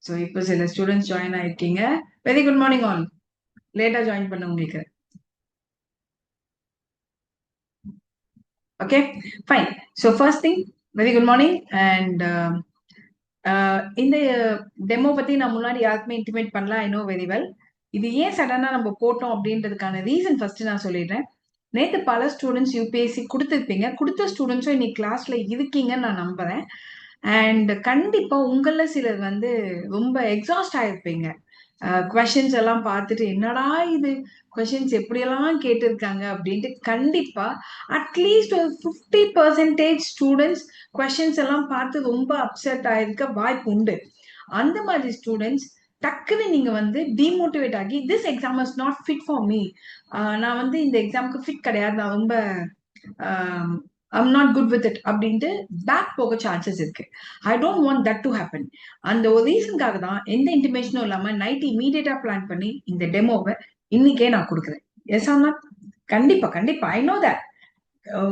So இப்போ சில students join ஆயிருக்கீங்க. Very good morning all. லேட்டா ஜாயின் பண்ண உங்களுக்கு. Okay fine. So first thing very good morning. And இந்த டெமோ பத்தி நான் முன்னாடி யாருக்குமே இன்டிமேட் பண்ணல. I know very well. இது ஏன் சடனா நம்ம போட்டோம் அப்படின்றதுக்கான ரீசன் ஃபர்ஸ்ட் நான் சொல்லிடுறேன். நேத்து பல ஸ்டூடெண்ட்ஸ் யூபிஎஸ்சி கொடுத்துருப்பீங்க. கொடுத்த ஸ்டூடெண்ட்ஸும் இன்னைக்கு கிளாஸ்ல இருக்கீங்கன்னு நான் நம்புறேன். அண்ட் கண்டிப்பா உங்கள சிலர் வந்து ரொம்ப எக்ஸாஸ்ட் ஆயிருப்பீங்க. கொஷின்ஸ் எல்லாம் பார்த்துட்டு என்னடா இது கொஷின்ஸ் எப்படியெல்லாம் கேட்டிருக்காங்க அப்படின்ட்டு. கண்டிப்பா அட்லீஸ்ட் ஒரு 50% ஸ்டூடெண்ட்ஸ் கொஷின்ஸ் எல்லாம் பார்த்து ரொம்ப அப்செட் ஆயிருக்க வாய்ப்பு உண்டு. அந்த மாதிரி ஸ்டூடெண்ட்ஸ் டக்குன்னு நீங்க வந்து டிமோட்டிவேட் ஆகி this exam is not fit for me, நான் வந்து இந்த எக்ஸாமுக்கு ஃபிட் கிடையாது, நான் ரொம்ப I'm not good with it அப்படின்ட்டு பேக் போக சான்சஸ் இருக்கு. I don't want that to happen. அந்த ஒரு ரீசனுக்காக தான் எந்த இன்டிமேஷனும் இல்லாம நைட் இமீடியட்டா பிளான் பண்ணி இந்த டெமோவை இன்னைக்கே நான் கொடுக்குறேன். Yes or not? கண்டிப்பா கண்டிப்பா ஐ நோ தட்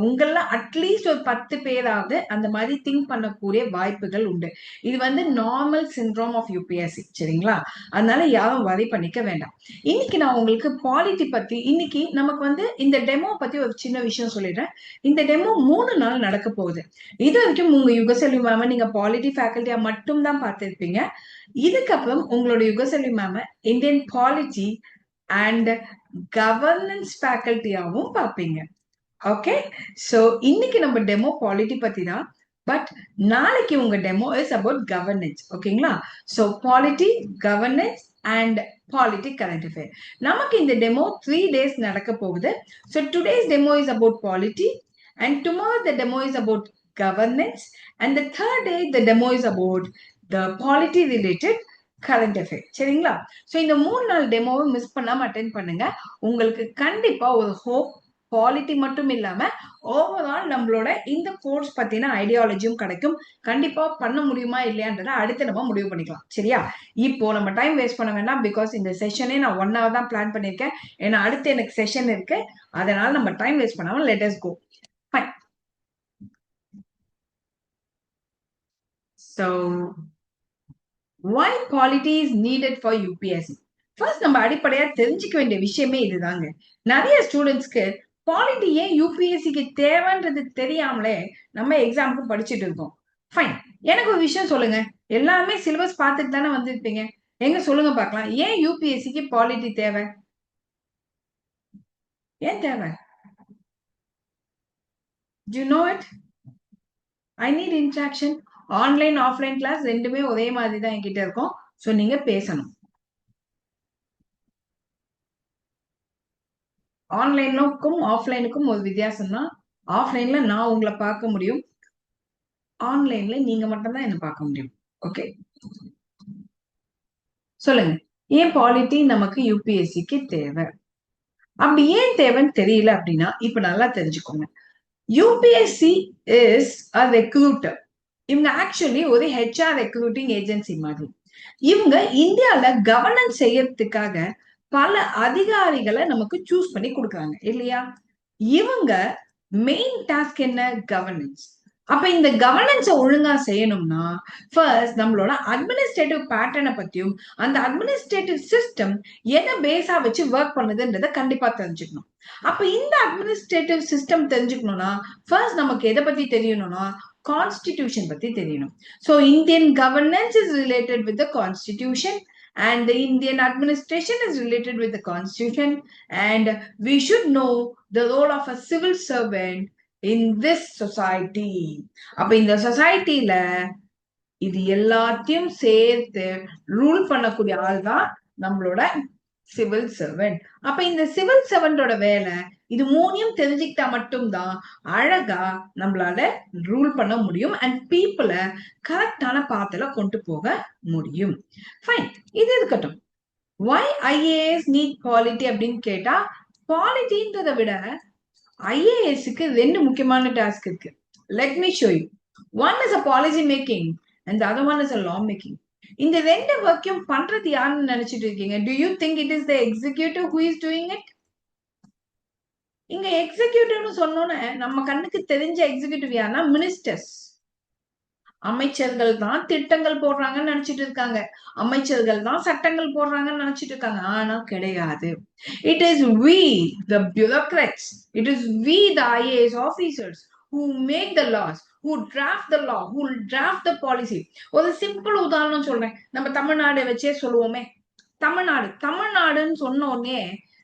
உங்கள அட்லீஸ்ட் ஒரு 10 பேராவது அந்த மாதிரி திங்க் பண்ணக்கூடிய வாய்ப்புகள் உண்டு. இது வந்து நார்மல் சிண்ட்ரோம் ஆஃப் யூபிஎஸ்சி, சரிங்களா? அதனால யாரும் வரி பண்ணிக்க வேண்டாம். இன்னைக்கு நான் உங்களுக்கு பாலிட்டி பத்தி, இன்னைக்கு நமக்கு வந்து இந்த டெமோ பத்தி ஒரு சின்ன விஷயம் சொல்லிடுறேன். இந்த டெமோ 3 நாள் நடக்க போகுது. இது வரைக்கும் உங்க யுகசெல்வி மேம நீங்க பாலிட்டி ஃபேக்கல்ட்டியா மட்டும் தான் பார்த்திருப்பீங்க. இதுக்கப்புறம் உங்களோட Yugaselvi ma'am Indian polity and governance ஃபேக்கல்ட்டியாவும் பார்ப்பீங்க. ஓகே, சோ இன்னைக்கு நம்ம டெமோ பாலிட்டி பத்தி தான். பட் நாளைக்கு உங்க டெமோ இஸ் அபவுட் கவர்னன்ஸ். ஓகேங்களா? So polity, governance and polity current affair. நமக்கு இந்த டெமோ 3 days நடக்க போகுது. So today's demo is about polity and tomorrow the demo is about governance and the third day the demo is about the polity related current affair. சரிங்களா? So இந்த 3 நாள் டெமோவை miss பண்ணாம attend பண்ணுங்க. உங்களுக்கு கண்டிப்பா ஒரு ஹோப், பாலிட்டி மட்டும் இல்லாம ஓவரால் நம்மளோட இந்த கோர்ஸ் பத்தின ஐடியாலஜியும் கிடைக்கும். கண்டிப்பா பண்ண முடியுமா இல்லையான்றத அடுத்து நம்ம முடிவு பண்ணிக்கலாம். சரியா? இப்போ நம்ம டைம் வேஸ்ட் பண்ண வேண்டாம். பிகாஸ் இந்த செஷனே நான் 1 hour தான் பிளான் பண்ணிருக்கேன். ஏன்னா அடுத்து எனக்கு செஷன் இருக்கு. அதனால நம்ம டைம் வேஸ்ட் பண்ணாம let us go. Fine. So why polity is needed for UPSC? First நம்ம அடிப்படையா தெரிஞ்சுக்க வேண்டிய விஷயமே இதுதாங்க. நிறைய ஸ்டூடெண்ட்ஸ்க்கு பாலிட்டி ஏன் யூபிஎஸ்சிக்கு தேவைன்றது தெரியாமலே நம்ம எக்ஸாமுக்கு படிச்சுட்டு இருக்கோம். ஃபைன். எனக்கு ஒரு விஷயம் சொல்லுங்க. எல்லாமே சிலபஸ் பார்த்துட்டு தானே வந்திருப்பீங்க. எங்க சொல்லுங்க பார்க்கலாம், ஏன் யூபிஎஸ்சிக்கு பாலிட்டி தேவை? ஏன் தேவை? Do you know it? I need interaction. Online offline class ரெண்டுமே ஒரே மாதிரி தான் என்கிட்ட இருக்கும். ஸோ நீங்க பேசணும். ஆன்லைனுக்கும் ஆஃப்லைனுக்கும் ஒரு வித்தியாசம் தான். ஆஃப்லைன்ல நான் உங்களை பார்க்க முடியும், ஆன்லைன்ல நீங்க மட்டும் தான் என்ன பார்க்க முடியும். ஓகே, சொல்லுங்க. ஏன் பாலிட்டி நமக்கு யூபிஎஸ்சிக்கு தேவை? அப்படி ஏன் தேவைன்னு தெரியல அப்படின்னா இப்ப நல்லா தெரிஞ்சுக்கோங்க. UPSC is a recruiter. இவங்க ஆக்சுவலி ஒரு ஹெச்ஆர் ரெக்ரூட்டிங் ஏஜென்சி மாதிரி. இவங்க இந்தியால கவர்னன்ஸ் செய்யறதுக்காக பல அதிகாரிகளை நமக்கு சூஸ் பண்ணி கொடுக்குறாங்க இல்லையா? இவங்க மெயின் டாஸ்க் என்ன? கவர்னன்ஸ். அப்ப இந்த கவர்னன்ஸை ஒழுங்கா செய்யணும்னா ஃபர்ஸ்ட் நம்மளோட அட்மினிஸ்ட்ரேட்டிவ் பேட்டர்னை பத்தியும் அந்த அட்மினிஸ்ட்ரேட்டிவ் சிஸ்டம் எதை பேஸா வச்சு ஒர்க் பண்ணுதுன்றத கண்டிப்பா தெரிஞ்சுக்கணும். அப்ப இந்த அட்மினிஸ்ட்ரேட்டிவ் சிஸ்டம் தெரிஞ்சுக்கணும்னா ஃபர்ஸ்ட் நமக்கு எதை பத்தி தெரியணும்னா கான்ஸ்டிடியூஷன் பத்தி தெரியணும். So Indian governance is related with the constitution and the Indian administration is related with the constitution, and we should know the role of a civil servant in this society. அப்ப இந்த சொசைட்டில இது எல்லாத்தையும் சேர்த்து rule பண்ணக்கூடிய ஆள் தான் நம்மளோட சிவில் சர்வெண்ட். அப்ப இந்த சிவில் சர்வெண்டோட வேலை இது மூணையும் தெரிஞ்சுக்கிட்டா மட்டும்தான் அழகா நம்மளால ரூல் பண்ண முடியும் அண்ட் பீப்புளை கரெக்டான பாத்துல கொண்டு போக முடியும். ஃபைன், இது இருக்கட்டும். why IAS need quality அப்படின்னு கேட்டா, குவாலிட்டின்றதை விட ஐஏஎஸ்க்கு 2 முக்கியமான டாஸ்க் இருக்கு. let me show you. one is a policy making and the other one is a law making. இந்த 2 ஒர்க்கையும் பண்றது யாருன்னு நினைச்சிட்டு இருக்கீங்க? do you think it is the executive who is doing it? இங்க எக்ஸிகியூட்டிவ்னு சொன்னோன்னே நம்ம கண்ணுக்கு தெரிஞ்ச எக்ஸிகியூட்டிவ் யாருன்னா மினிஸ்டர்ஸ். அமைச்சர்கள் தான் திட்டங்கள் போடுறாங்கன்னு நினைச்சிட்டு இருக்காங்க. அமைச்சர்கள் தான் சட்டங்கள் போடுறாங்கன்னு நினைச்சிட்டு இருக்காங்க. ஆனா கிடையாது. It is we, the bureaucrats. It is we, the IAS officers, who make the laws, who draft the law, who draft the policy. ஒரு சிம்பிள் உதாரணம் சொல்றேன். நம்ம தமிழ்நாடு வச்சே சொல்லுவோமே. தமிழ்நாடுன்னு சொன்ன உடனே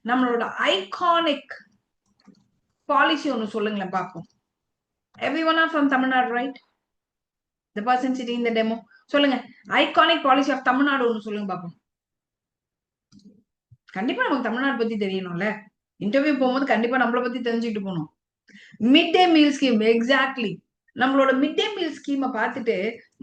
நம்மளோட ஐகானிக் பாலிசி ஒன்னு சொல்லுங்களேன் பாப்போம். Everyone are from Tamil Nadu, right? The person sitting in the demo. சொல்லுங்க. ஐகானிக் பாலிசி ஆஃப் தமிழ்நாடு ஒன்னு சொல்லுங்க பாப்போம். கண்டிப்பா நமக்கு தமிழ்நாடு பத்தி தெரியணும்ல. இன்டர்வியூ போகும்போது கண்டிப்பா நம்மளை பத்தி தெரிஞ்சுக்கிட்டு போகணும். மிட் டே மீல் ஸ்கீம், எக்ஸாக்ட்லி. நம்மளோட மிட் டே மீல் ஸ்கீமை பார்த்துட்டு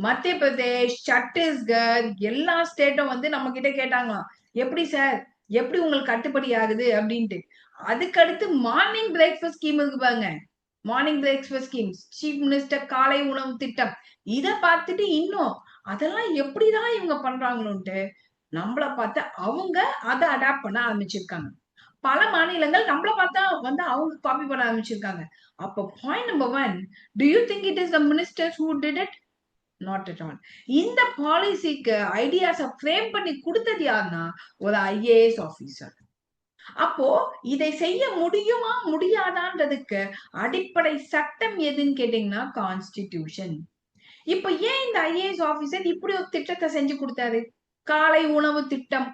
மத்திய பிரதேஷ், சத்தீஸ்கர் எல்லா ஸ்டேட்டும் வந்து நம்ம கிட்ட கேட்டாங்களாம், எப்படி சார், எப்படி உங்களுக்கு கட்டுப்படி ஆகுது அப்படின்ட்டு. அதுக்கடுத்து மார்னிங் பிரேக்ஃபாஸ்ட் ஸ்கீம் இருக்கு பாருங்க. Morning breakfast scheme, chief minister காலை உணவு திட்டம். இத பார்த்துட்டு இன்னும் அதெல்லாம் எப்படிதான் இவங்க பண்றாங்களோன்ட்டு நம்மள பார்த்து அவங்க அதை அடாப்ட் பண்ண ஆரம்பிச்சிருக்காங்க. பல மாநிலங்கள் நம்மள பார்த்தா வந்து அவங்க காப்பி பண்ண ஆரம்பிச்சிருக்காங்க. அப்ப point number 1, do you think it is the ministers who did it? Not at all. இந்த பாலிசிக்கு ஐடியாஸ ஃப்ரேம் பண்ணி கொடுத்தது யாருன்னா ஒரு ஐஏஎஸ் ஆபீசர். அப்போ இதை செய்ய முடியுமா முடியாதான்றதுக்கு அடிப்படை சட்டம் எதுன்னு கேட்டீங்கன்னா கான்ஸ்டிடியூஷன். இப்ப ஏன் இந்த ஐஏஎஸ் ஆபீசர் இப்படி ஒரு திட்டத்தை செஞ்சு கொடுத்தாரு? காலை உணவு திட்டம்,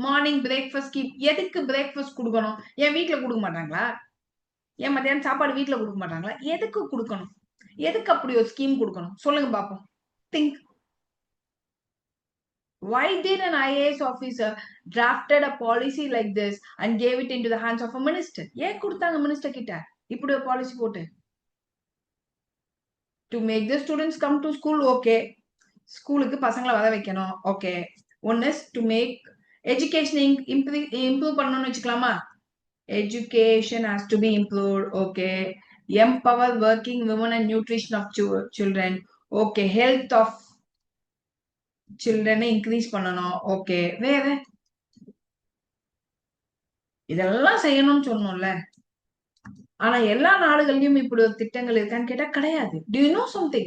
மார்னிங் பிரேக்ஃபாஸ்ட் ஸ்கீம். எதுக்கு பிரேக்ஃபாஸ்ட் கொடுக்கணும்? என் வீட்டுல கொடுக்க மாட்டாங்களா? ஏன் மத்தியானம் சாப்பாடு வீட்டுல கொடுக்க மாட்டாங்களா? எதுக்கு கொடுக்கணும்? எதுக்கு அப்படி ஒரு ஸ்கீம் கொடுக்கணும்? சொல்லுங்க பாப்போம். Think. Why did an IAS officer drafted a policy like this and gave it into the hands of a minister? ஏன் கொடுத்தாங்க மினிஸ்டர் கிட்ட இப்படி ஒரு பாலிசி போட்டு? To make the students come to school, okay. ஸ்கூலுக்கு பசங்களை வர வைக்கணும், okay. One is to make education improve பண்ணணும்னு வச்சுக்கலாமா? Education has to be improved, okay. Empower working women and nutrition of children, okay. Health of children increase பண்ணணும், okay. வேற இதெல்லாம் செய்யணும்னு சொன்னோம்ல. ஆனா எல்லா நாடுகள்லயும் இப்படி ஒரு திட்டங்கள் இருக்கான்னு கேட்டா கிடையாது. Do you know something?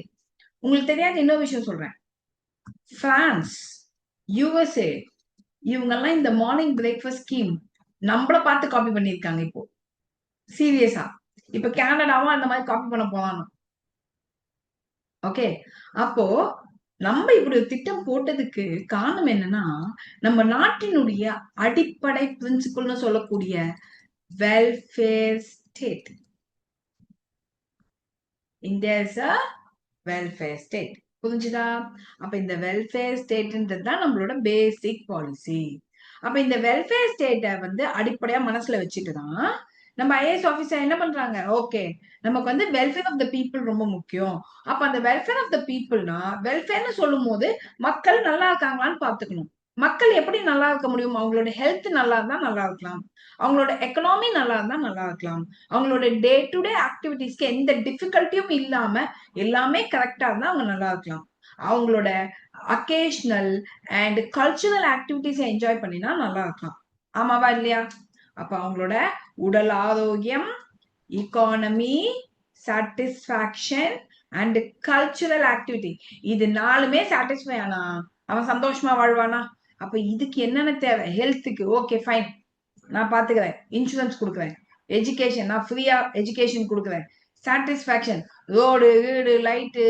உங்களுக்கு தெரியாத இன்னொரு விஷயம் சொல்றேன். பிரான்ஸ், யுஎஸ்ஏ இவங்கெல்லாம் இந்த மார்னிங் பிரேக்ஃபாஸ்ட் ஸ்கீம் நம்மள பார்த்து காப்பி பண்ணிருக்காங்க. இப்போ சீரியஸா இப்ப கனடாவும் அந்த மாதிரி காப்பி பண்ண போலாம். ஓகே. அப்போ நம்ம இப்படி ஒரு திட்டம் போட்டதுக்கு காரணம் என்னன்னா, நம்ம நாட்டினுடைய அடிப்படை பிரின்சிபல்னு சொல்லக்கூடிய welfare state. India is a welfare state. புரிஞ்சுதா? அப்ப இந்த வெல்ஃபேர் ஸ்டேட்ன்றது தான் நம்மளோட பேசிக் பாலிசி. அப்ப இந்த வெல்ஃபேர் ஸ்டேட்டை வந்து அடிப்படையா மனசுல வச்சுட்டுதான் நம்ம ஐஏஎஸ் ஆபீசர் என்ன பண்றாங்க, ஓகே நமக்கு வந்து வெல்ஃபேர் ஆஃப் த பீப்புள் ரொம்ப முக்கியம். அப்ப அந்த வெல்ஃபேர் ஆஃப் த பீப்புள்னா வெல்ஃபேர்னு சொல்லும் போது மக்கள் நல்லா இருக்காங்களான்னு பாத்துக்கணும். மக்கள் எப்படி நல்லா இருக்க முடியும்? அவங்களோட ஹெல்த் நல்லா இருந்தா நல்லா இருக்கலாம், அவங்களோட எக்கனாமி நல்லா இருந்தா நல்லா இருக்கலாம், அவங்களோட டே டு டே ஆக்டிவிட்டிஸ்க்கு எந்த டிஃபிகல்ட்டியும் இல்லாம எல்லாமே கரெக்டா இருந்தா அவங்க நல்லா இருக்கலாம். அவங்களோட அக்கேஷனல் அண்ட் கல்ச்சுரல் ஆக்டிவிட்டிஸை என்ஜாய் பண்ணினா நல்லா இருக்கலாம். ஆமாவா இல்லையா? அப்ப அவங்களோட உடல் ஆரோக்கியம், economy, satisfaction and cultural activity இது நாலுமே சாட்டிஸ்ஃபை ஆனா அவன் சந்தோஷமா வாழ்வானா? அப்ப இதுக்கு என்னென்ன தேவை? ஹெல்த்துக்கு ஓகே ஃபைன், நான் பாத்துக்கிறேன், இன்சூரன்ஸ் கொடுக்குறேன். எஜுகேஷன், நான் ஃப்ரீயா எஜுகேஷன் கொடுக்குறேன். சாட்டிஸ்ஃபேக்ஷன், ரோடு வீடு லைட்டு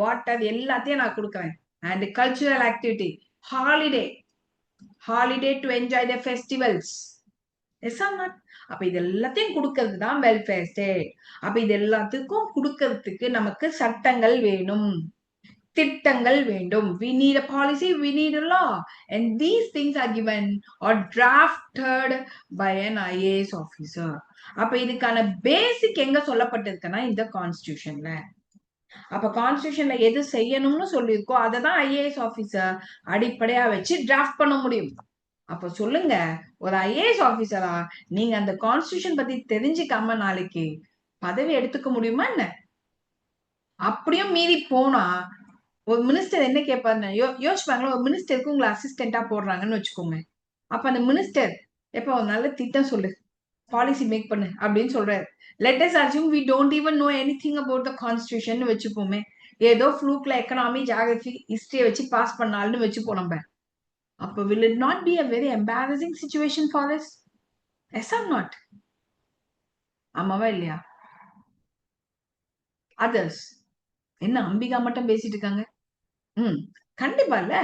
வாட்டர் எல்லாத்தையும் நான் கொடுக்குறேன். And cultural activity, holiday to enjoy the festivals. அப்ப இது எல்லாத்தையும் கொடுக்கறது தான் வெல்ஃபேர் ஸ்டேட். அப்ப இது எல்லாத்துக்கும் கொடுக்கறதுக்கு நமக்கு சட்டங்கள் வேணும், திட்டங்கள் வேண்டும். We need a policy, we need a law, and these things are given or drafted by an IAS officer. அப்ப இதுக்கான பேசிக் எங்க சொல்லப்பட்டிருக்குன்னா இந்த கான்ஸ்டிடியூஷன்ல. அப்ப கான்ஸ்டிடியூஷன்ல எது செய்யணும்னு சொல்லியிருக்கோ அதை தான் ஐஏஎஸ் ஆபீசர் அடிப்படையா வச்சு டிராஃப்ட் பண்ண முடியும். அப்ப சொல்லுங்க, ஒரு ஐஏஎஸ் ஆபீசரா நீங்க அந்த கான்ஸ்டிடியூஷன் பத்தி தெரிஞ்சுக்காம நாளைக்கு பதவி எடுத்துக்க முடியுமா என்ன? அப்படியும் மீறி போனா ஒரு மினிஸ்டர் என்ன கேட்பாருன்னு யோசிப்பாங்களா? ஒரு மினிஸ்டருக்கு உங்களை அசிஸ்டண்டா போடுறாங்கன்னு வச்சுக்கோங்க. அப்ப அந்த மினிஸ்டர் எப்ப ஒரு நல்ல திட்டம் சொல்லு, பாலிசி மேக் பண்ணு அப்படின்னு சொல்றாரு. Let us assume we don't even know anything about the constitution வச்சுப்போமே. ஏதோ ஃப்ளூக்ல எக்கனாமி, ஜியாகிரபி, ஹிஸ்டரியை வச்சு பாஸ் பண்ணாலும் வச்சுப்போம் நம்ம. அப்ப will it not be a very embarrassing situation for us? Yes or not? ஆமாவா இல்லையா? அதர்ஸ் என்ன அம்பிகா மட்டும் பேசிட்டு இருக்காங்க? கண்டிப்பா இல்ல.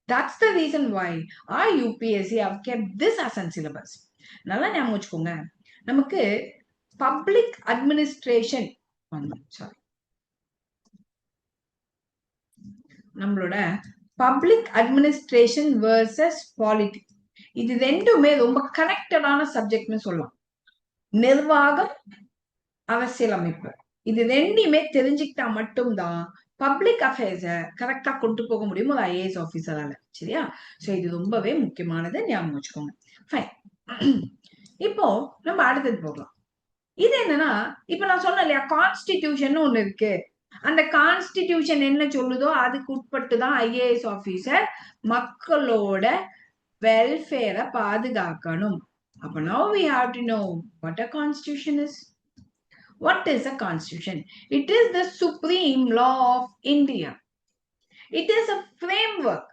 That's the reason why our UPSC have kept this as a syllabus. நல்லா ஞாபகம் வச்சுக்கோங்க. நமக்கு பப்ளிக் அட்மினிஸ்ட்ரேஷன், சாரி, நம்மளோட பப்ளிக் அட்மினிஸ்ட்ரேஷன் வர்சஸ் பாலிட்டி, இது ரெண்டுமே ரொம்ப கனெக்டடான சப்ஜெக்ட்னு சொல்லலாம். நிர்வாகம், அரசியலமைப்பு, இது ரெண்டுமே தெரிஞ்சுக்கிட்டா மட்டும்தான் பப்ளிக் அஃபேர்ஸ கரெக்டா கொண்டு போக முடியும் ஒரு ஐஏஎஸ் ஆபீசரால. சரியா? சோ இது ரொம்பவே முக்கியமானது, ஞாபகம் வச்சுக்கோங்க. ஃபைன். இப்போ நம்ம அடுத்தது போகலாம். இது என்னன்னா, இப்ப நான் சொன்னேன் இல்லையா, கான்ஸ்டிடியூஷன் ஒண்ணு இருக்கு. அந்த கான்ஸ்டிடியூஷன் என்ன சொல்லுதோ அதுக்கு உட்பட்டு தான் ஐஏஎஸ் ஆபீசர் மக்களோட வெல்ஃபேரை பாதுகாக்கணும். அப்ப now we have to know what a constitution is. What is a constitution? It is the supreme law of India. It is a framework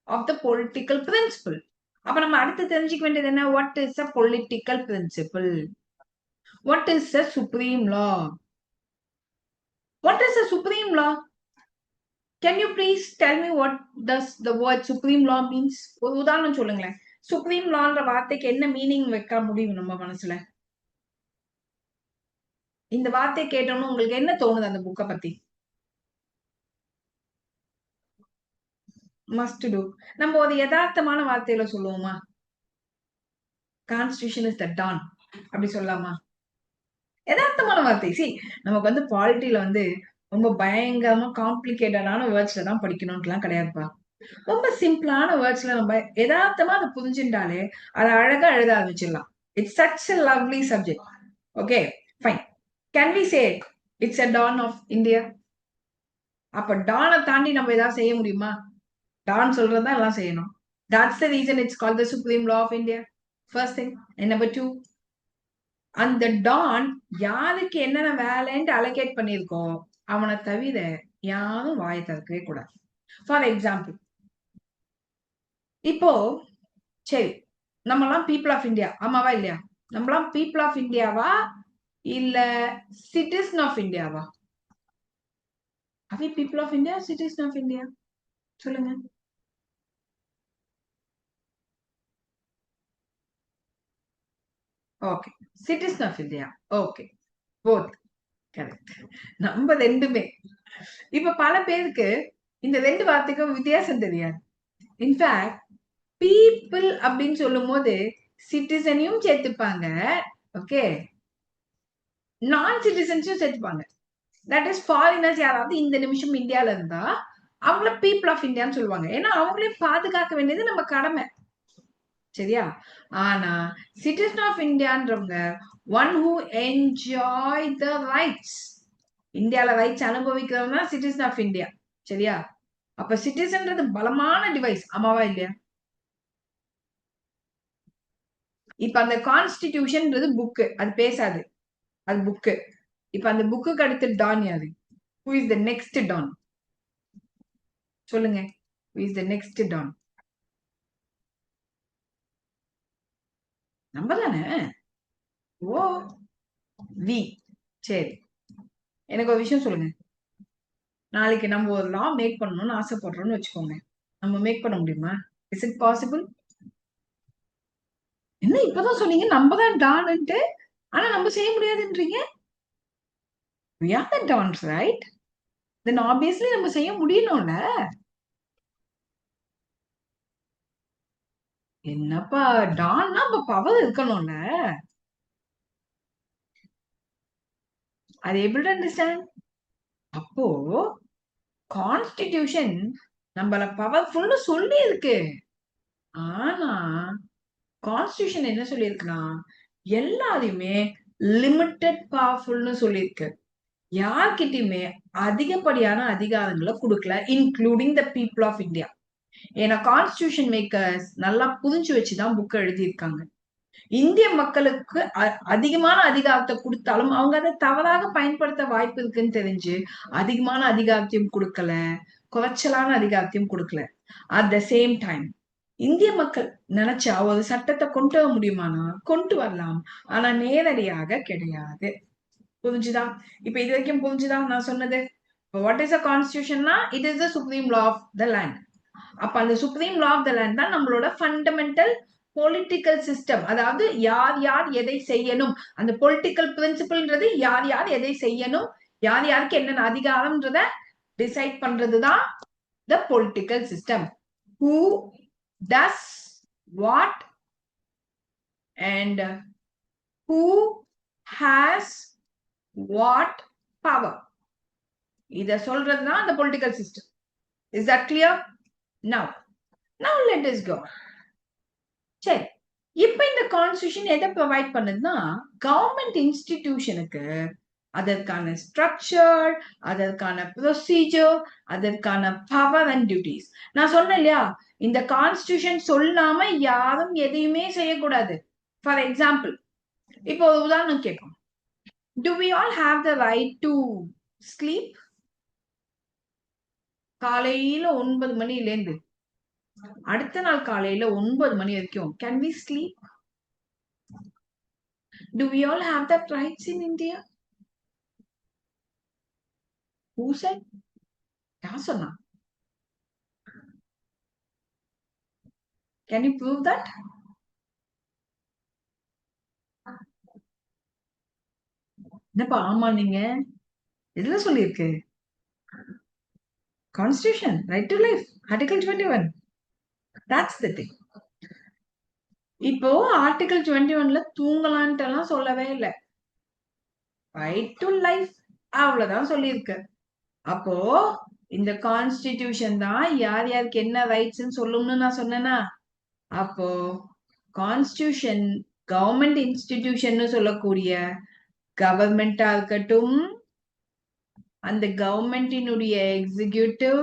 of the political principle. அப்ப நம்ம அடுத்து தெரிஞ்சுக்க வேண்டியது என்ன? What is a political principle? What is a supreme law? What is a supreme law? Can you please tell me what does the word supreme law means? ஒரு உதாரணம் சொல்லுங்களேன். Supreme லான்ற வார்த்தைக்கு என்ன மீனிங் வைக்க முடியும் நம்ம மனசுல? இந்த வார்த்தையை கேட்டோம்னு உங்களுக்கு என்ன தோணுது அந்த புக்கை பத்தி? Must to. நம்ம ஒரு யதார்த்தமான வார்த்தையில சொல்லுவோமா? கான்ஸ்டிடியூஷன் இஸ் த டான், அப்படி சொல்லலாமா? யதார்த்தமான வார்த்தை. சி, நமக்கு வந்து பாலிட்டியில வந்து ரொம்ப பயங்கரமா காம்ப்ளிகேட்டடான வேர்ட்ஸ்ல தான் படிக்கணும்லாம் கிடையாதுப்பா. ரொம்ப சிம்பிளான வேர்ட்ஸ்ல நம்ம யதார்த்தமா அதை புரிஞ்சுட்டாலே அதை அழகா எழுத ஆரம்பிச்சிடலாம். It's such a lovely subject. Okay, fine. Can we say it's a dawn of India? அப்ப டானை தாண்டி நம்ம ஏதாவது செய்ய முடியுமா? டான் சொல்றதுதான் எல்லாம் செய்யணும். That's the reason it's called the Supreme Law of India. First thing. And number two, அந்த டான் யாருக்கு என்னென்ன வேலைன்னு அலோகேட் பண்ணிருக்கோம் அவனை தவிர யாரும் வாயை திறக்கவே கூடாது. ஃபார் எக்ஸாம்பிள், இப்போ சரி, நம்மலாம் பீப்புள் ஆஃப் இந்தியா, ஆமாவா இல்லையா? நம்மலாம் பீப்புள் ஆஃப் இந்தியாவா இல்ல சிட்டிசன் ஆஃப் இந்தியாவா? அவை people of India, citizen of India? சொல்லுங்க. Okay, citizen of India. Okay, both correct. நம்ம ரெண்டுமே. இப்ப பல பேருக்கு இந்த ரெண்டு வார்த்தைக்கும் வித்தியாசம் தெரியாது. இன்ஃபேக்ட் பீப்புள் அப்படின்னு சொல்லும் போது சிட்டிசனையும் சேர்த்துப்பாங்க, ஓகே, நான் சிட்டிசன்ஸையும் சேர்த்துப்பாங்க. தட் இஸ் ஃபாரினர்ஸ் யாராவது இந்த நிமிஷம் இந்தியால இருந்தா அவங்கள பீப்புள் ஆஃப் இந்தியான்னு சொல்லுவாங்க. ஏன்னா அவங்களையும் பாதுகாக்க வேண்டியது நம்ம கடமை. சரியா? ஆனா சிட்டிசன் ஆஃப் இந்தியான்றவங்க one who enjoy the rights, இந்தியால ரைட்ஸ் அனுபவிக்கிறவங்க சிட்டிசன் ஆஃப் இந்தியா. சரியா? அப்ப சிட்டிசன்றது பலமான டிவைஸ், ஆமாவா இல்லையா? இப்ப அந்த கான்ஸ்டிடியூஷன்ன்றது புக்கு, அது பேசாது, அது புக்கு. இப்ப அந்த புக்குக்கு அடுத்து டான் யாரு? Who is the next don? சொல்லுங்க. Who is the next don? நம்ம தானே. Oh, we. சரி, எனக்கு ஒரு விஷயம் சொல்லுங்க. நாளைக்கு நம்ம ஒரு லா மேக் பண்ணணும்னு ஆசைப்படுறோம்னு வச்சுக்கோங்க. நம்ம மேக் பண்ண முடியுமா? Is it possible? என்ன இப்பதான் சொன்னீங்க நம்ம தான் டான்ட்டு, ஆனா நம்ம செய்ய முடியாதுன்றீங்க? we are the dons, right? then obviously நம்ம செய்ய முடியணும்ல. என்னப்பா டான்னா அப்ப பவர் இருக்கணும்ல. அது எப்படி அண்டர்ஸ்டாண்ட்? அப்போ கான்ஸ்டிடியூஷன் நம்மள பவர்ஃபுல்னு சொல்லி இருக்கு. ஆனா கான்ஸ்டிடியூஷன் என்ன சொல்லியிருக்குன்னா எல்லாரையுமே லிமிட்டட் பவர்ஃபுல்னு சொல்லியிருக்கு. யார்கிட்டயுமே அதிகப்படியான அதிகாரங்களை கொடுக்கல, including the people of India. ஏன்னா கான்ஸ்டிடியூஷன் மேக்கர்ஸ் நல்லா புரிஞ்சு வச்சுதான் புக் எழுதியிருக்காங்க. இந்திய மக்களுக்கு அதிகமான அதிகாரத்தை கொடுத்தாலும் அவங்க அதை தவறாக பயன்படுத்த வாய்ப்பு இருக்குன்னு தெரிஞ்சு அதிகமான அதிகாரத்தையும் கொடுக்கல, குறைச்சலான அதிகாரத்தையும் கொடுக்கல. அட் த சேம் டைம் இந்திய மக்கள் நினைச்சா ஒரு சட்டத்தை கொண்டு வர முடியுமானா கொண்டு வரலாம், ஆனா நேரடியாக கிடையாது. புரிஞ்சுதா? இப்ப இது வரைக்கும் புரிஞ்சுதா நான் சொன்னது? வாட் இஸ் அ கான்ஸ்டிடியூஷன்னா it is the supreme law of the land. அப்ப அந்த supreme law of the land தான் நம்மளோட ஃபண்டமெண்டல் பொலிட்டிக்கல் சிஸ்டம். அதாவது யார் யார் எதை செய்யணும், அந்த பொலிட்டிக்கல் பிரின்சிபல்ன்றது யார் யார் எதை செய்யணும், யார் யாருக்கு என்னென்ன அதிகாரம்ன்றத டிசைட் பண்றதுதான் த political system. Who does what and who has what power. இத சொல்றதுதான் அந்த political system. Is that clear? Now let us go. சரி, இப்ப இந்த கான்ஸ்டிடியூஷன் எதை ப்ரொவைட் பண்ணுதுன்னா கவர்மெண்ட் இன்ஸ்டிடியூஷனுக்கு அதற்கான ஸ்ட்ரக்சர், அதற்கான ப்ரொசீஜர், அதற்கான பவர் அண்ட் டியூட்டிஸ். நான் சொன்னேன் இல்லையா, இந்த கான்ஸ்டிடியூஷன் சொல்லாம யாரும் எதையுமே செய்யக்கூடாது. ஃபார் எக்ஸாம்பிள், இப்போ ஒரு உதாரணம் கேட்போம். Do we all have the right to sleep? காலையில 9 மணிலேருந்து அடுத்த நாள் காலையில 9 மணி வரைக்கும் can we sleep? Do we all have that rights in India? Who said? யார் சொன்னா? Can you prove that? என்னப்பா ஆமா நீங்க எதுல சொல்லியிருக்கு? Constitution, right to life, Article 21. That's the thing. இப்போ ஆர்டிகல் 21ல தூங்கலான்ட்டு எல்லாம் சொல்லவே இல்லை. ரைட் டு லைஃப் அவ்வளவுதான் சொல்லியிருக்கு. அப்போ இந்த கான்ஸ்டிடியூஷன் தான் யார் யாருக்கு என்ன ரைட்ஸ் சொல்லும்னு நான் சொன்னேனா? அப்போ கான்ஸ்டிடியூஷன் கவர்மெண்ட் இன்ஸ்டிடியூஷன் சொல்லக்கூடிய கவர்மெண்டா இருக்கட்டும், அந்த கவர்மெண்டினுடைய executive,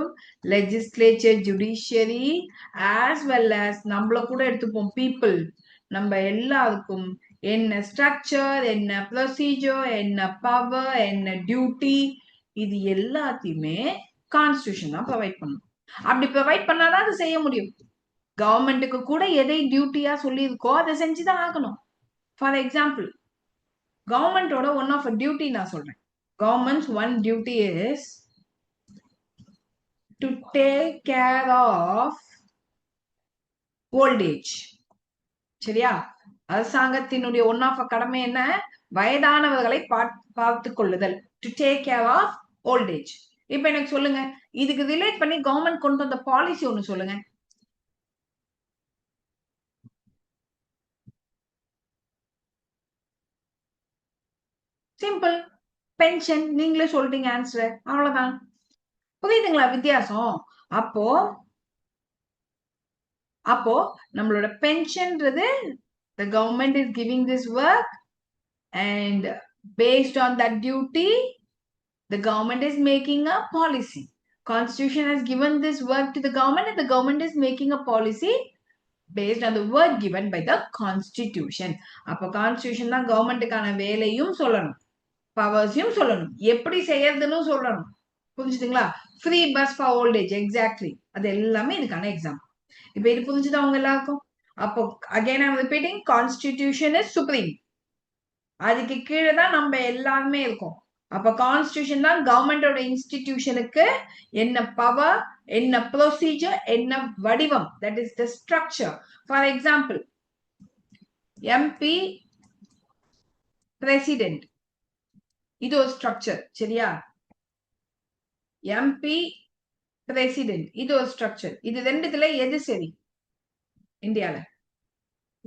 legislature, judiciary, as well as நம்மள கூட எடுத்துப்போம் பீப்புள், நம்ம எல்லாருக்கும் என்ன ஸ்ட்ரக்சர், என்ன ப்ரொசீஜர், என்ன பவர், என்ன டியூட்டி, இது எல்லாத்தையுமே கான்ஸ்டிடியூஷன் தான் ப்ரொவைட் பண்ணும். அப்படி ப்ரொவைட் பண்ணாதான் அது செய்ய முடியும். கவர்மெண்ட்டுக்கு கூட எதை டியூட்டியா சொல்லியிருக்கோ அதை செஞ்சுதான் ஆகணும். ஃபார் எக்ஸாம்பிள், கவர்மெண்டோட ஒன் ஆஃப் அ டியூட்டி நான் சொல்றேன். Governments one duty is to take care of old age. சரியா? அரசாங்கத்தினுடைய ஒன் ஆஃப் அ கடமை என்ன? வயதானவர்களை பார்த்து கொள்ளுதல். To take care of old age. இப்ப எனக்கு சொல்லுங்க, இதுக்கு ரிலேட் பண்ணி கவர்மெண்ட் கொண்டு வந்த பாலிசி ஒண்ணு சொல்லுங்க. Simple, pension. நீங்களே சொல்றீங்க ஆன்சர், அவ்வளவுதான். புரியுதுங்களா வித்தியாசம்? அப்போ அப்போ நம்மளோட பென்ஷன்ன்றது the government is giving this work and based on that duty the government is making a policy. Constitution has given this work to the government and the government is making a policy based on the word given by the constitution. அப்போ constitution தான் கவர்மெண்ட்டுக்கான வேலையும் சொல்லணும், பவர்ஸையும் சொல்லணும், எப்படி செய்யறதுன்னு சொல்லணும். புரிஞ்சுதுங்களா? Free bus for old age, exactly, அது எல்லாமே இதுக்கான எக்ஸாம்பிள். இப்ப இது புரிஞ்சுதா உங்க எல்லாருக்கும்? அப்போ again I'm repeating, constitution is supreme. அதுக்கு கீழே தான் நம்ம எல்லாருமே இருக்கோம். அப்ப கான்ஸ்டிடியூஷன் தான் கவர்மெண்டோட இன்ஸ்டிடியூஷனுக்கு என்ன பவர், என்ன ப்ரொசீஜர், என்ன வடிவம், that is the structure. For example, MP president, இது ஒரு ஸ்ட்ரக்சர். சரியா? எம்பி பிரசிடென்ட், இது ஒரு ஸ்ட்ரக்சர். இது ரெண்டுத்துல எது சரி இந்தியால?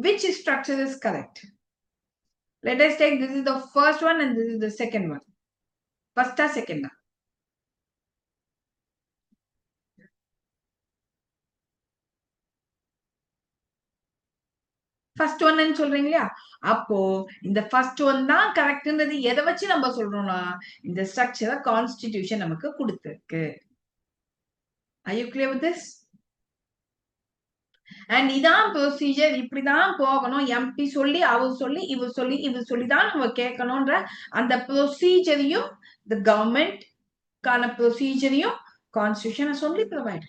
Which structure is correct? Let us take this is the first one and this is the second one. First or second? First ஒன்னு சொல்றீங்க இல்லையா? அப்போ இந்த ஃபர்ஸ்ட் ஒன் தான் கரெக்ட்ன்றது எதை வச்சு நம்ம சொல்றோம்னா இந்த ஸ்ட்ரக்சரை கான்ஸ்டிடியூஷன் நமக்கு கொடுத்திருக்கு. Are you clear with this? And இதான் ப்ரொசீஜர், இப்படிதான் போகணும், எம்பி சொல்லி அவர் சொல்லி இவர் சொல்லிதான் நம்ம கேட்கணும்ன்ற அந்த ப்ரொசீஜரையும் the government கான ப்ரொசீஜரையும் கான்ஸ்டிடியூஷன் சொல்லி ப்ரொவைட்.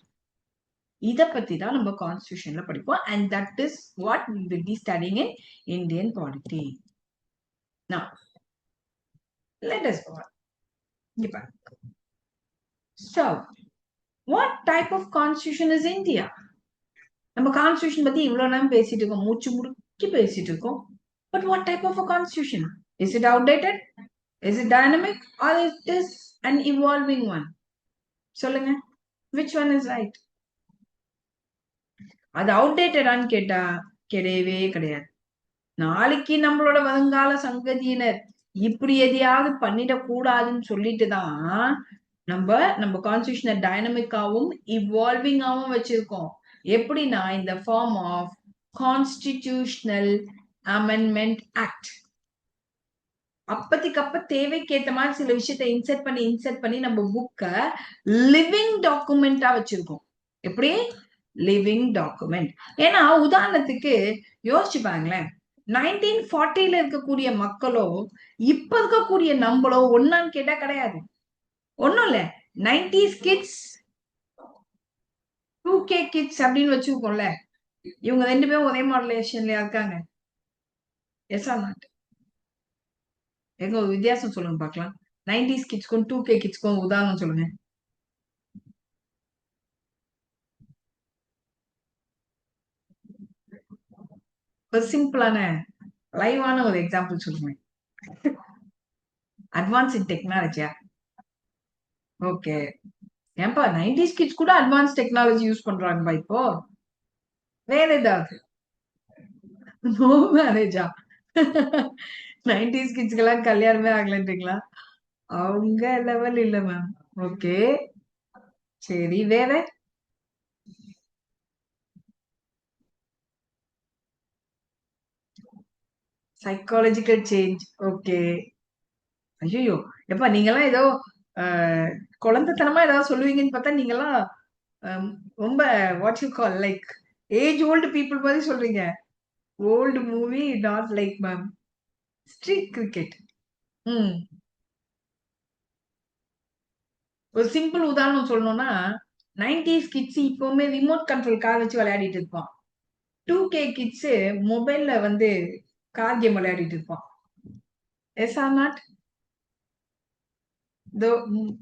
இத பத்தி தான் நம்ம கான்ஸ்டிடியூஷன்ல படிப்போம். And that is what we will be studying in Indian polity. Now let us go on. So what type of constitution is India? நம்ம கான்ஸ்டிடியூஷன் பத்தி இவ்வளவு நேரம் பேசிட்டு இருக்கோம், மூச்சு முடுக்கி பேசிட்டு இருக்கோம். But what type of a constitution? Is it outdated? Is it dynamic? Or it is an evolving one? சொல்லுங்க, which one is right? அது அவுடேட்டடான்னு கேட்டா கிடையவே கிடையாது. நாளைக்கு நம்மளோட வருங்கால சங்கதியினர் இப்படி எதையாவது பண்ணிடக்கூடாதுன்னு சொல்லிட்டு தான் நம்ம கான்ஸ்டிடியூஷனை டைனமிக்காவும் இவால்விங்காவும் வச்சிருக்கோம். எப்படின்னா இந்த form of constitutional amendment act. அப்பத்திக்கப்ப தேவைக்கேற்ற மாதிரி சில விஷயத்த இன்செர்ட் பண்ணி நம்ம புக்க லிவிங் டாக்குமெண்டா வச்சிருக்கோம். எப்படி? Living document. ஏன்னா உதாரணத்துக்கு யோசிச்சு பாருங்களேன், 1940 இருக்கக்கூடிய மக்களோ இப்ப இருக்கக்கூடிய நம்மளோ ஒன்னான்னு கேட்டா கிடையாது. ஒண்ணும் இல்ல, 90s கிட்ஸ் 2K கிட்ஸ் அப்படின்னு வச்சிருக்கோம்ல, இவங்க 2 பேரும் ஒரே மாடுலேஷன்ல இருக்காங்க. Yes or not? எங்க ஒரு வித்தியாசம் சொல்லுங்க பாக்கலாம். 90s கிட்ஸ்க்கும் 2K கிட்ஸ்க்கும் உதாரணம் சொல்லுங்க. ஒரு சிம்பிளான லைவான ஒரு எக்ஸாம்பிள் சொல்லுங்க. அட்வான்ஸ் இன் டெக்னாலஜியா? ஓகே. ஏன்பா 90s கிட்ஸ் கூட அட்வான்ஸ் டெக்னாலஜி யூஸ் பண்றாங்கப்பா இப்போ. வேற ஏதாவது? நோ மேரேஜா? 90s கிட்ஸ்க்கு எல்லாம் கல்யாணமே ஆகலன்றீங்களா? அவங்க லெவல் இல்ல மேம். ஓகே சரி, வேற? Psychological change. ஓகே. ஐயோ எப்ப நீங்க எல்லாம் ஏதோ குழந்தைத்தனமா ஏதாவது சொல்லுவீங்கன்னு பார்த்தா நீங்க எல்லாம் ரொம்ப what you call like age old people மாதிரி சொல்றீங்க. Old movie not like ma'am. Street cricket. ம். ஒரு சிம்பிள் உதாரணம் சொல்லணும்னா 90s கிட்ஸ் இப்பவுமே ரிமோட் கண்ட்ரோல் கார் வச்சு விளையாடிட்டு இருப்பான். 2K கிட்ஸ் மொபைல்ல வந்து கார் கேம் விளையாடிட்டு இருப்பான். Yes or not?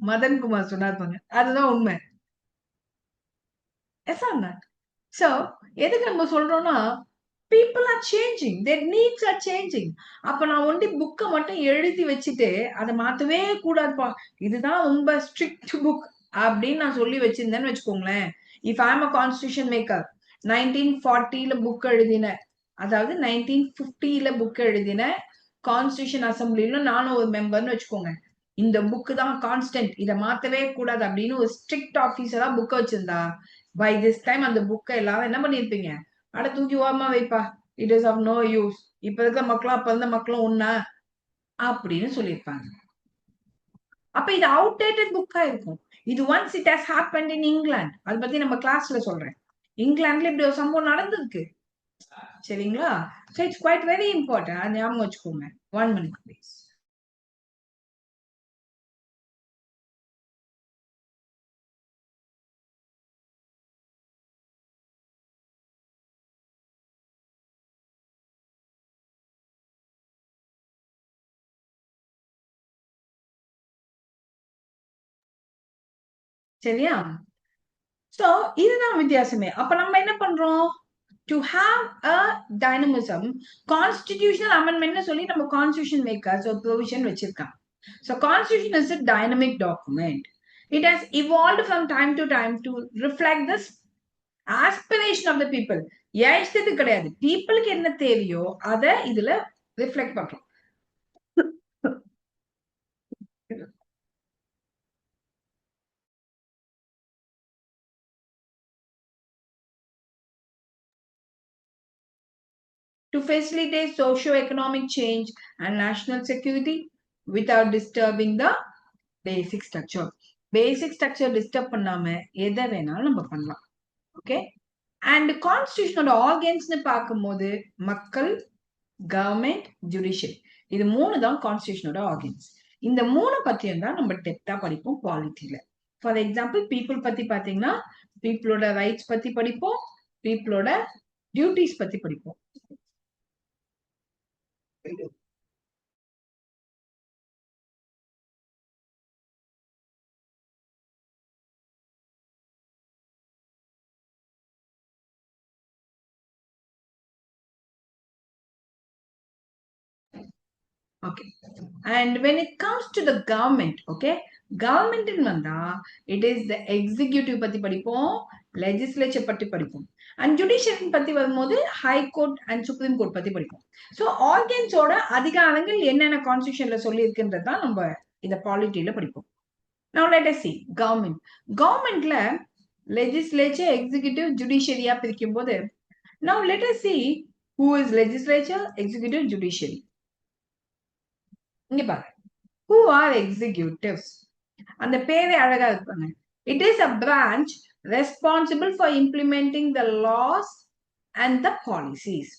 Madan Kumar சொன்னார் பாருங்க, அதுதான் உண்மை. S or not? சோ எதுக்கு நம்ம சொல்றோம்னா people are changing, their needs are changing. அப்ப நான் ஒண்டி புக்க மட்டும் எழுதி வச்சுட்டு அதை மாத்தவே கூடாதுப்பா, இதுதான் ரொம்ப ஸ்ட்ரிக்ட் புக் அப்படின்னு நான் சொல்லி வச்சிருந்தேன்னு வச்சுக்கோங்களேன். If I am a constitution maker, 1940 book எழுதின, அதாவது 1950 புக் எழுதின கான்ஸ்டிடியூஷன் அசம்பிளில நானும் ஒரு மெம்பர்னு வச்சுக்கோங்க. இந்த புக்கு தான் கான்ஸ்டன்ட், இதை மாத்தவே கூடாது அப்படின்னு ஒரு ஸ்ட்ரிக்ட் ஆபீசரா புக்க வச்சிருந்தா பை திஸ் டைம் அந்த புக்கை எல்லாரும் என்ன பண்ணிருப்பீங்க? அட தூக்கி ஓரமா வைப்பா, it is of no use, இப்ப இருக்க மக்களும் அப்ப இருந்த மக்களும் ஒண்ணா அப்படின்னு சொல்லியிருப்பாங்க. அப்ப இது அவுடேட்டட் புக்கா இருக்கும். இது once it has happened in England, அதை பத்தி நம்ம கிளாஸ்ல சொல்றேன். இங்கிலாந்துல இப்படி ஒரு சம்பவம் நடந்திருக்கு. சரிங்களா? So it's quite very important, அது ஞாபகம் வச்சுக்கோங்க. 1 minute ப்ளீஸ். சரியா? சோ இதுதான் வித்தியாசமே. அப்ப நம்ம என்ன பண்றோம்? To have a dynamism, constitutional amendment சொல்லி நம்ம constitution makers ஒரு provision வச்சிருக்காங்க. So constitution is a dynamic document. It has evolved from time to time to reflect this aspiration of the people. ஏஷ்டது கிடையாது, பீப்புளுக்கு என்ன தேவையோ அதை இதுல ரிஃப்ளெக்ட் பண்றோம். To facilitate socio-economic change and national security without disturbing the basic structure. Basic structure disturb பண்ணாம எதை வேணாலும் நம்ம பண்ணலாம். ஓகே. அண்ட் கான்ஸ்டிடியூஷனோட ஆர்கன்ஸ்னு பார்க்கும்போது மக்கள், கவர்மெண்ட், ஜுடிஷியரி, இது 3 தான் கான்ஸ்டிடியூஷனோட ஆர்கன்ஸ். இந்த 3 பத்தியும் தான் நம்ம டெப்தா படிப்போம் பாலிட்டில. ஃபார் எக்ஸாம்பிள் பீப்புள் பத்தி பாத்தீங்கன்னா பீப்புளோட ரைட்ஸ் பத்தி படிப்போம், பீப்புளோட டியூட்டிஸ் பத்தி படிப்போம். Okay. And when it comes to the government, okay, government in vanda, it is the executive பத்தி படிப்போம், legislature பத்தி படிப்போம், and judiciary பத்தி வரும்போது high court and supreme court பத்தி படிப்போம். So organs ஓட அதிகாரங்கள் என்னென்ன கான்ஸ்டிடியூஷன்ல சொல்லி இருக்குன்றது தான் நம்ம இந்த பாலிட்டில படிப்போம். Now let us see government. Governmentல legislature, executive, judiciary பிரிக்கும் போது, now let us see who is legislature, executive, judiciary. இங்க பாருங்க, who are executives? அந்த பேரே அழகா இருப்பாங்க. It is a branch responsible for implementing the laws and the policies.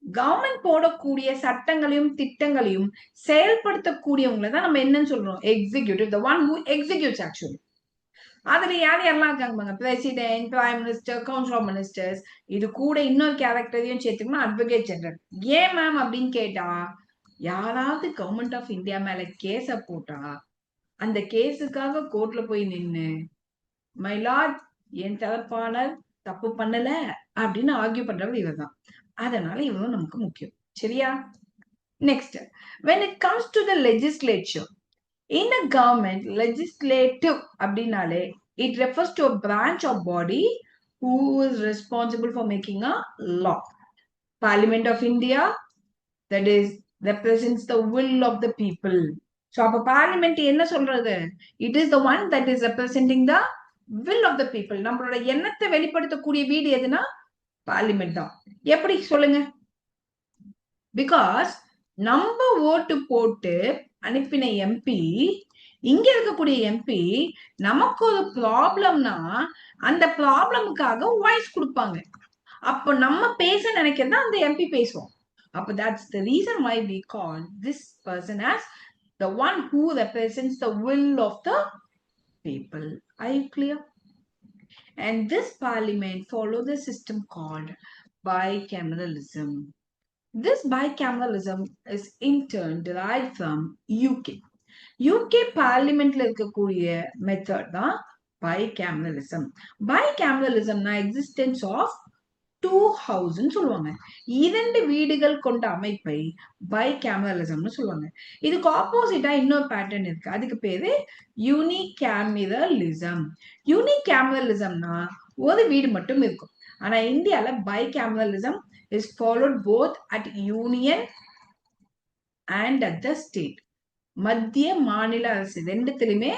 Government போடக்கூடிய சட்டங்களையும் திட்டங்களையும் செயல்படுத்தக்கூடியவங்களை தான் நம்ம என்னன்னு சொல்றோம், executive, the one who executes actually. அதுல யார் யாரெல்லாம் இருக்காங்க பாருங்க, president, prime minister, council of ministers, இது கூட இன்னொரு கேரக்டரையும் சேர்த்துக்கணும், அட்வொகேட் ஜெனரல். ஏன் மேம் அப்படின்னு கேட்டா, யாராவது கவர்மெண்ட் ஆஃப் இந்தியா மேல கேஸ போட்டா அந்த கேஸுக்காக கோர்ட்ல போய் நின்னு மை லார்ட் என் தரப்பாளர் தப்பு பண்ணல அப்படின்னு ஆர்கியூ பண்றவர் இவர் தான். அதனால இவரும் நமக்கு முக்கியம். சரியா? Next, when it comes to the legislature, in a government, legislative அப்படின்னாலே it refers to a branch or body who is responsible for making a law. Parliament of India, that is represents the will of the people. So அப்ப parliament என்ன சொல்றது? It is the one that is representing the will of the people. நம்மளோட எண்ணத்தை வெளிப்படுத்தக்கூடிய வீடு எதுனா parliament தான். எப்படி சொல்லுங்க? பிகாஸ் நம்ம ஓட்டு போட்டு அனுப்பின எம்பி, இங்க இருக்கக்கூடிய எம்பி நமக்கு ஒரு ப்ராப்ளம்னா அந்த ப்ராப்ளமுக்காக வாய்ஸ் கொடுப்பாங்க. அப்போ நம்ம பேச நினைக்கிறதா அந்த எம்பி பேசுவோம். அப்போ that's the reason why we call this person as the one who represents the will of the people. Are you clear? And this parliament follow the system called bicameralism. This bicameralism is in turn derived from UK. UK பார்லிமெண்ட்ல இருக்கக்கூடிய method தான் bicameralism. Bicameralismனா existence of two ஹவுஸ்ன்னு சொல்லுவாங்க. 2 வீடுகள் கொண்ட அமைப்பை பைகேமரலிசம்னு சொல்லுவாங்க. இதுக்கு ஆப்போசிட்டா இன்னொரு பேட்டர்ன் இருக்கு, அதுக்கு பேரு யூனிகேமரலிசம். யூனிகேமரலிசம்னா ஒரு வீடு மட்டும் இருக்கும். ஆனா இந்தியால bicameralism is followed both at union and at the state. மத்திய மாநில அரசு ரெண்டுத்திலுமே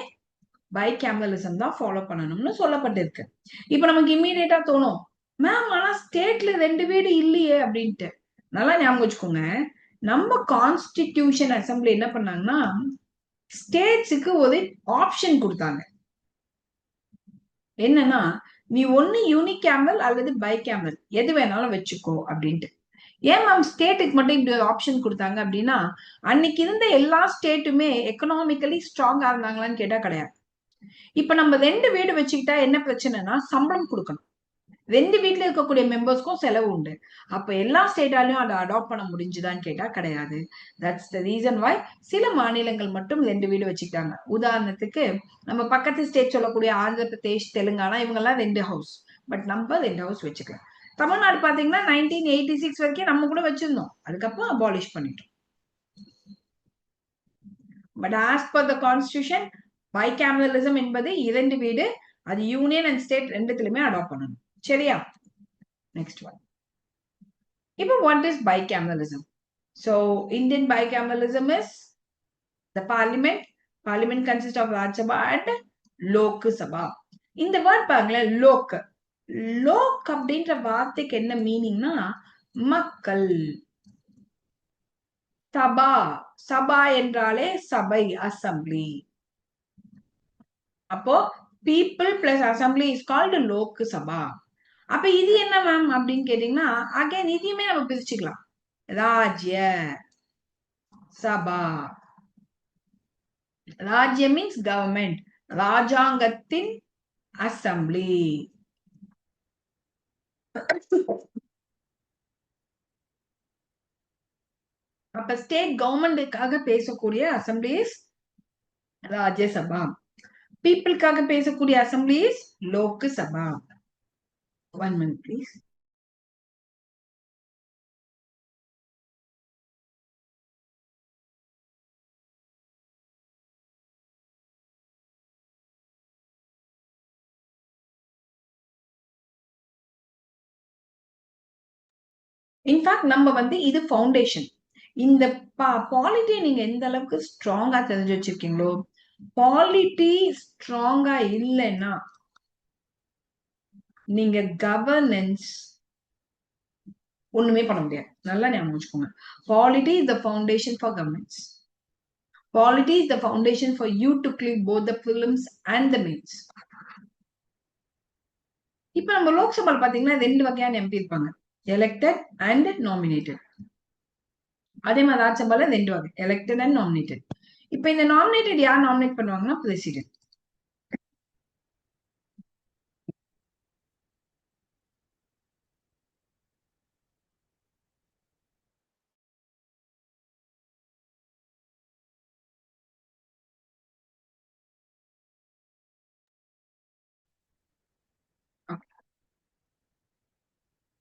பைகேமரலிசம் தான் ஃபாலோ பண்ணணும்னு சொல்லப்பட்டிருக்கு. இப்ப நமக்கு இம்மீடியட்டா தோணும், மேம் ஆனா ஸ்டேட்ல 2 வீடு இல்லையே அப்படின்ட்டு. நல்லா ஞாபகம் வச்சுக்கோங்க, நம்ம கான்ஸ்டிடியூஷன் அசம்பிளி என்ன பண்ணாங்கன்னா ஸ்டேட்ஸுக்கு ஒரு ஆப்ஷன் கொடுத்தாங்க. என்னன்னா, நீ ஒண்ணு யூனிகேமல் அல்லது பைகேமல் எது வேணாலும் வச்சுக்கோ அப்படின்ட்டு. ஏன் மேம் ஸ்டேட்டுக்கு மட்டும் இப்படி ஒரு ஆப்ஷன் கொடுத்தாங்க அப்படின்னா, அன்னைக்கு இருந்த எல்லா ஸ்டேட்டுமே எக்கனாமிக்கலி ஸ்ட்ராங்கா இருந்தாங்களான்னு கேட்டா கிடையாது. இப்ப நம்ம 2 வீடு வச்சுக்கிட்டா என்ன பிரச்சனைனா, சம்பளம் கொடுக்கணும். 2 வீட்டுல இருக்கக்கூடிய மெம்பர்ஸ்க்கும் செலவு உண்டு. அப்ப எல்லா ஸ்டேட்டாலையும் அதை அடாப்ட் பண்ண முடிஞ்சுதான்னு கேட்டா கிடையாது. தட்ஸ் த ரீசன் வை சில மாநிலங்கள் மட்டும் 2 வீடு வச்சுக்கிட்டாங்க. உதாரணத்துக்கு நம்ம பக்கத்து ஸ்டேட் சொல்லக்கூடிய ஆந்திர பிரதேஷ், தெலுங்கானா, இவங்க எல்லாம் 2 ஹவுஸ், பட் நம்ம 2 ஹவுஸ் வச்சுக்கலாம். தமிழ்நாடு பாத்தீங்கன்னா 1986 வரைக்கும் நம்ம கூட வச்சிருந்தோம், அதுக்கப்புறம் அபாலிஷ் பண்ணிட்டோம். But as per the constitution bicameralism என்பது 2 வீடு, அது யூனியன் அண்ட் ஸ்டேட் ரெண்டுத்திலுமே அடாப்ட் பண்ணணும். சரியா? Next one. Now, what is bicameralism? So, Indian bicameralism is the parliament. Parliament consists of Rajya Sabha and Lok Sabha. In the word பாருங்களே, லோக், லோக் அப்படின்ற வார்த்தைக்கு என்ன மீனிங்னா மக்கள். சபா, சபா என்றாலே சபை, அசம்பிளி. அப்போ people plus assembly is called Lok Sabha. அப்ப இது என்ன மேம் அப்படின்னு கேட்டீங்கன்னா அகைன் இதையுமே நம்ம பிரிச்சுக்கலாம். ராஜ்ய சபா. ராஜ்யம் மீன்ஸ் கவர்மெண்ட். ராஜாங்கத்தின் அசம்பிளி. அப்ப ஸ்டேட் கவர்மெண்ட்டுக்காக பேசக்கூடிய அசம்பிளிஸ் ராஜ்யசபா. பீப்புளுக்காக பேசக்கூடிய assemblies Lok Sabha. 1 minute please. In fact நம்ம வந்து இது ஃபவுண்டேஷன். இந்த பாலிட்டி நீங்க எந்த அளவுக்கு ஸ்ட்ராங்கா தெரிஞ்சு வச்சிருக்கீங்களோ, பாலிட்டி ஸ்ட்ராங்கா இல்லைன்னா நீங்க கவர்னன்ஸ் ஒண்ணுமே பண்ண முடியாது. நல்லா ஞாபகம் வச்சுக்கோங்க. Polity is the foundation for governance. Polity is the foundation for you to click both the films and the means. இப்ப நம்ம லோக்சபால பாத்தீங்கன்னா 2 வகையான எம்பி இருப்பாங்க, எலெக்டட் அண்ட் நாமினேட்டட். அதே மாதிரி ராஜ்யசபால 2 வகை, எலெக்டட் அண்ட் நாமினேட்டட். இப்ப இந்த நாமினேட்டட் யார் நாமினேட் பண்ணுவாங்கன்னா பிரசிடென்ட்.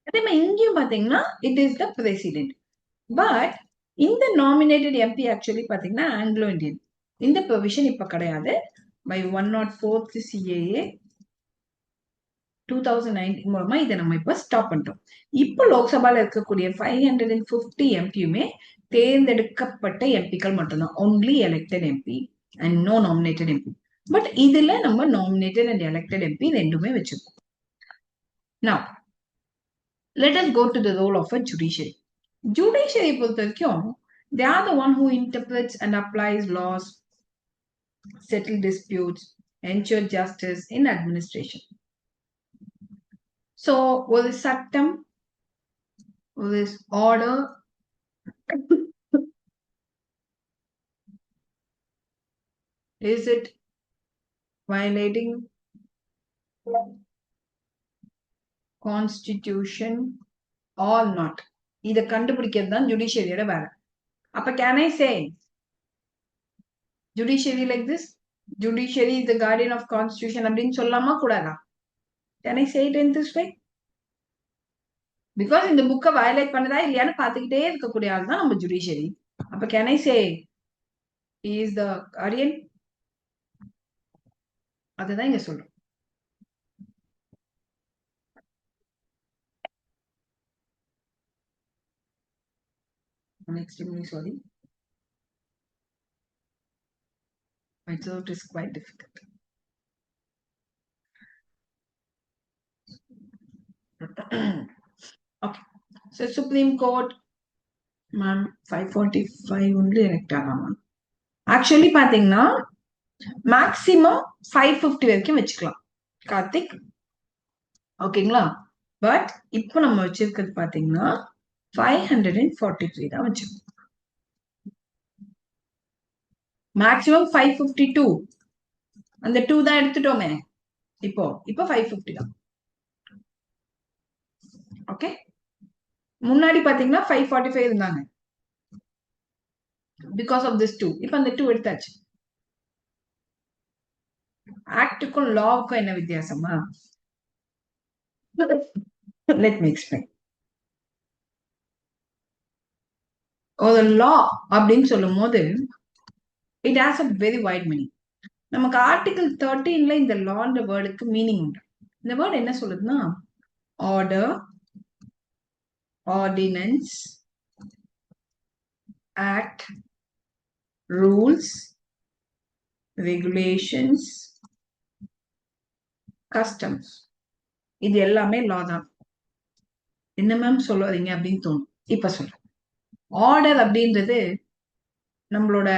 அதே மாதிரி இங்கேயும் பாத்தீங்கன்னா it is the president. But இந்த நாமினேட்டட் எம்பி ஆக்சுவலி பாத்தீங்கன்னா ஆங்கிலோ இந்தியன். இந்த ப்ரொவிஷன் இப்ப கிடையாது. பை 104 CAA 2019 மூலமா இதை நம்ம இப்ப ஸ்டாப் பண்ணிட்டோம். இப்ப லோக்சபால இருக்கக்கூடிய 550 எம்பியுமே தேர்ந்தெடுக்கப்பட்ட எம்பிக்கள் மட்டும்தான். Only elected MP and no nominated MP. But இதுல நம்ம நாமினேட்டட் அண்ட் எலெக்டட் எம்பி ரெண்டுமே வச்சிருக்கோம். Now, let us go to the role of a judiciary. Judiciary பொறுத்த வரைக்கும் they are the one who interprets and applies laws, settle disputes, ensure justice in administration. So, ஒரு சட்டம், ஒரு order, is it violating constitution or not? இதை கண்டுபிடிக்கிறது தான் ஜுடிஷியரியோட வேலை. அப்ப can I say judiciary like this, judiciary is the guardian of constitution அப்படின்னு சொல்லாமா கூடாதா? Can I say it in this way? Because இந்த புக்கை வயலேட் பண்ணதா இல்லையான்னு பாத்துக்கிட்டே இருக்கக்கூடிய ஆள் தான் நம்ம ஜுடிஷியரி. அப்ப can I say is the Guardian? அதுதான் இங்க சொல்றோம். I'm extremely sorry. My throat is quite difficult. Okay. So Supreme Court, ma'am, 545 only elect ஆகலாம். ஆக்சுவலி பாத்தீங்கன்னா மேக்சிமம் 550 வரைக்கும் வச்சுக்கலாம் கார்த்திக். ஓகேங்களா? பட் இப்போ நம்ம வச்சிருக்கிறது பாத்தீங்கன்னா 543 தான் வச்சிருக்கோம். மேக்சிமம் 552. அந்த 2 தான் எடுத்துட்டோமே. இப்போ 550 தான். ஓகே. முன்னாடி பாத்தீங்கன்னா 545 இருந்தாங்க. Because of this 2. இப்போ அந்த 2 எடுத்தாச்சு. ஆக்டுக்கும் லாவுக்கும் என்ன வித்தியாசமா? Let me explain. ஒரு லா அப்படின்னு சொல்லும் போது it has a very white meaning. நமக்கு ஆர்டிகல் 13ல இந்த லான்ற வேர்டுக்கு மீனிங் உண்டு. இந்த வேர்டு என்ன சொல்லுதுன்னா order, ordinance, act, rules, regulations, customs. இது எல்லாமே லா தான். என்ன மேம் சொல்லுவீங்க அப்படின்னு தோணும். இப்ப சொல்றேன். ஆர்டர் அப்படின்றது நம்மளோட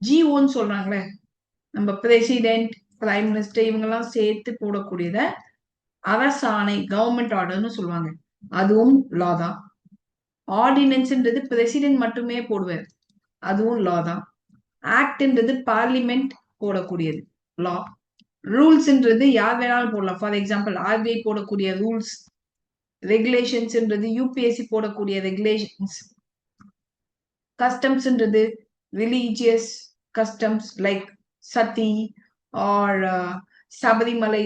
ஜிஓன்னு சொல்றாங்களே, நம்ம பிரசிடென்ட், பிரைம் மினிஸ்டர் இவங்க எல்லாம் சேர்த்து போடக்கூடியத அரசாணை கவர்மெண்ட் ஆர்டர்னு சொல்லுவாங்க, அதுவும் லா தான். ஆர்டினன்ஸ்ன்றது பிரசிடென்ட் மட்டுமே போடுவார், அதுவும் லா தான். ஆக்ட்ன்றது பார்லிமெண்ட் போடக்கூடியது, லா. ரூல்ஸ்ன்றது யார் வேணாலும் போடலாம். ஃபார் எக்ஸாம்பிள் ஆர்பிஐ போடக்கூடிய ரூல்ஸ். ரெகுலேஷன்ஸ்ன்றது யூபிஎஸ்சி போடக்கூடிய ரெகுலேஷன்ஸ். கஸ்டம்ஸ்ன்றது religious customs like Sati or Sabarimala.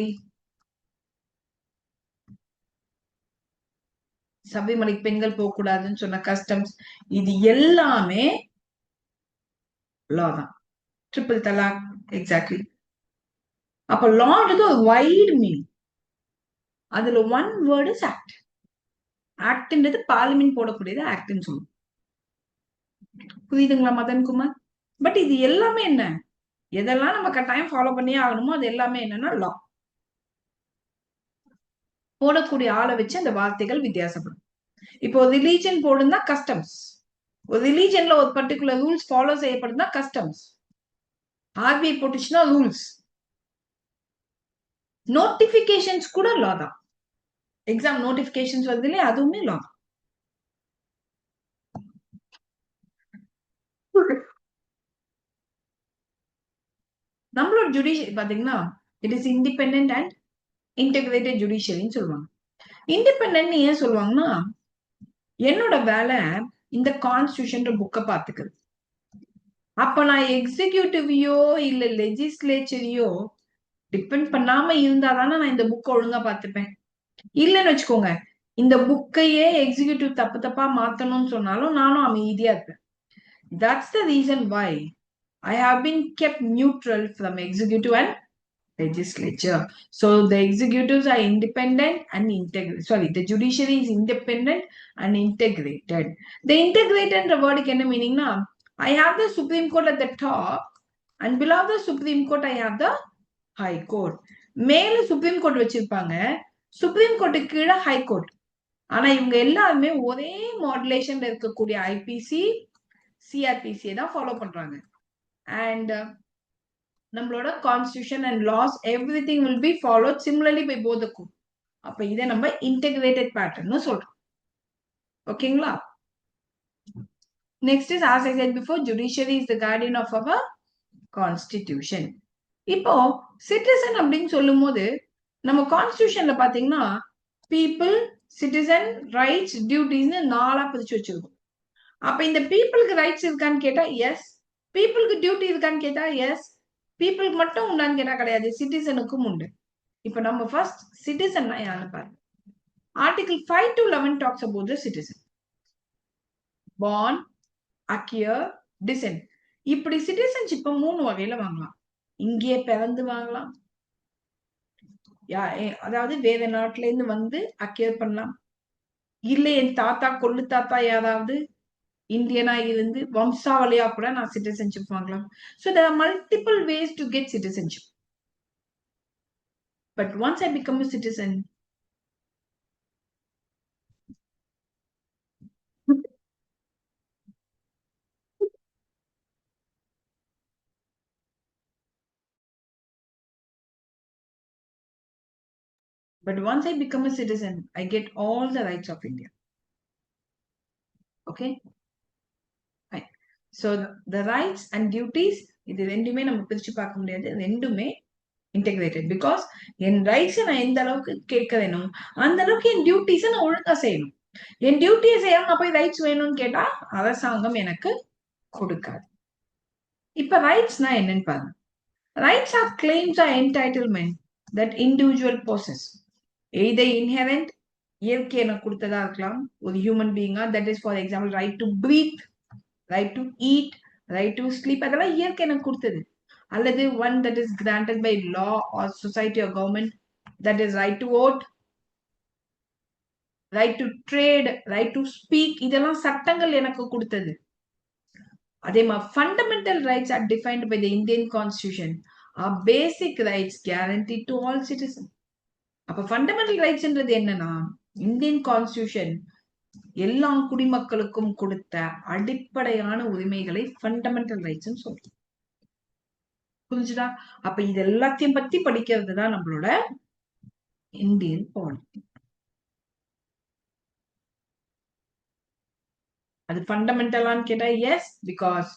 Sabarimala பெண்கள் போக கூடாதுன்னு சொன்ன கஸ்டம்ஸ், இது எல்லாமே லா தான். Triple talaq, exactly. அப்ப லான்றது ஒரு வைட் மீனிங். அதுல ஒன் வேர்டு இஸ் ஆக்ட். ஆக்ட்ன்றது பார்லிமெண்ட் போடக்கூடியது ஆக்ட்னு சொல்லுவோம். புரியுதுங்களா மதன்குமார்? பட் இது எல்லாமே என்ன, எதெல்லாம் நம்ம கட்டாயம் ஃபாலோ பண்ணியே ஆகணுமோ அது எல்லாமே என்னன்னா லா. போடக்கூடிய ஆளை வச்சு அந்த வார்த்தைகள் வித்தியாசப்படும். இப்போ ரிலீஜன் போடுனா கஸ்டம்ஸ், ஒரு ரிலீஜன்ல ஒரு பர்டிகுலர் ரூல்ஸ் ஃபாலோ செய்யப்படுதுன்னா கஸ்டம்ஸ். ஆர்பிஐ போட்டுச்சுன்னா ரூல்ஸ். நோட்டிபிகேஷன்ஸ் கூட லா தான். எக்ஸாம் நோட்டிபிகேஷன்ஸ் வருது இல்லையா, அதுவுமே லா. நம்மளோட ஜுடிஷியரி பாத்தீங்கன்னா it is independent and integrated ஜுடிஷியரின்னு சொல்லுவாங்க. இண்டிபெண்டன்ட் ஏன் சொல்லுவாங்கன்னா, என்னோட வேலை இந்த கான்ஸ்டியூஷன் புக்கை பார்த்துக்கிறது. அப்ப நான் எக்ஸிகியூட்டிவையோ இல்ல லெஜிஸ்லேச்சரையோ டிபெண்ட் பண்ணாம இருந்தாதானே நான் இந்த புக்கை ஒழுங்கா பார்த்துப்பேன். இல்லைன்னு வச்சுக்கோங்க, இந்த புக்கையே எக்ஸிகியூட்டிவ் தப்பு தப்பா மாத்தணும்னு சொன்னாலும் நானும் அமைதியா இருப்பேன். That's the reason why I have been kept neutral from executive and legislature. So the executives are independent and integrated. Sorry, the judiciary is independent and integrated. The integrated word என்ன மீனிங்னா, I have the Supreme Court at the top and below the Supreme Court I have the High Court. மேல supreme court வச்சிருப்பாங்க, supreme கோர்ட்டுக்கு கீழே high court. ஆனா இவங்க எல்லாருமே ஒரே மாடுலேஷன்ல இருக்கக்கூடிய ஐபிசி சிஆர்பிசியை தான் ஃபாலோ பண்றாங்க. அண்ட் நம்மளோட constitution and laws everything will be followed similarly by both the court. அப்ப இதை நம்ம இன்டெகிரேட்டட் பேட்டர்ன் சொல்றோம். ஓகேங்களா? Next is as I said before, judiciary is the guardian of our constitution. இப்போ சிட்டிசன் அப்படின்னு சொல்லும் போது நம்ம கான்ஸ்டியூஷன்ல பாத்தீங்கன்னா பீப்புள், சிட்டிசன், ரைட்ஸ், டியூட்டிஸ்னு 4 பிரிச்சு வச்சிருக்கோம். அப்ப இந்த பீப்புளுக்கு ரைட்ஸ் இருக்கான்னு கேட்டா எஸ், பீப்புளுக்கு டியூட்டி இருக்கான்னு கேட்டா எஸ், பீப்புளுக்கு மட்டும் உண்டான்னு கேட்டா கிடையாது, சிட்டிசனுக்கும் உண்டு. இப்ப நம்ம ஃபர்ஸ்ட் சிட்டிசன்னா யாருன்னு பாருங்க. Article 5 to 11 talks about the citizen. born, acquire, descend. இப்படி சிட்டிசன்ஷிப்பை 3 வகையில வாங்கலாம். இங்கே பிறந்து வாங்கலாம், அதாவது வேற நாட்டுல இருந்து வந்து அக்யர் பண்ணலாம், இல்ல என் தாத்தா கொள்ளு தாத்தா யாராவது இந்தியனா இருந்து வம்சாவளியா கூட நான் சிட்டிசன்ஷிப் வாங்கலாம். So there are multiple ways to get citizenship. But once I become a citizen, I get all the rights of India. Okay? Fine. So the rights and duties, இது ரெண்டுமே நம்ம பிரிச்சு பார்க்க முடியாது, ரெண்டுமே இன்டெகிரேட்டட். பிகாஸ் என் ரைட்ஸ் நான் எந்த அளவுக்கு கேட்க வேணும், அந்த அளவுக்கு என் டியூட்டிஸை நான் ஒழுங்கா செய்யணும். என் டியூட்டியை செய்யாம நான் போய் ரைட்ஸ் வேணும்னு கேட்டா அரசாங்கம் எனக்கு கொடுக்காது. இப்ப ரைட்ஸ்னா என்னன்னு பாருங்க. Rights are claims or entitlement that individual possess. Either inherent, இயற்கை எனக்கு கொடுத்ததா இருக்கலாம் ஒரு ஹியூமன் பீயிங்கா, that is for example right to breathe, right to eat, right to sleep, அதெல்லாம் இயற்கை எனக்கு கொடுத்தது. அல்லது one that is granted by law or society or government, that is right to vote, right to trade, right to speak, இதெல்லாம் சட்டங்கள் எனக்கு கொடுத்தது. அதே மாதிரி fundamental rights are defined by the Indian constitution are basic rights guarantee to all citizen. அப்ப fundamental ரைட்ஸ்ன்றது என்னன்னா, Indian constitution எல்லா குடிமக்களுக்கும் கொடுத்த அடிப்படையான உரிமைகளை ஃபண்டமெண்டல் ரைட்ஸ் சொல்றோம். புரிஞ்சுதா? அப்ப இது எல்லாத்தையும் பத்தி படிக்கிறது தான் நம்மளோட Indian polity. அது ஃபண்டமெண்டலான்னு கேட்டா எஸ், பிகாஸ்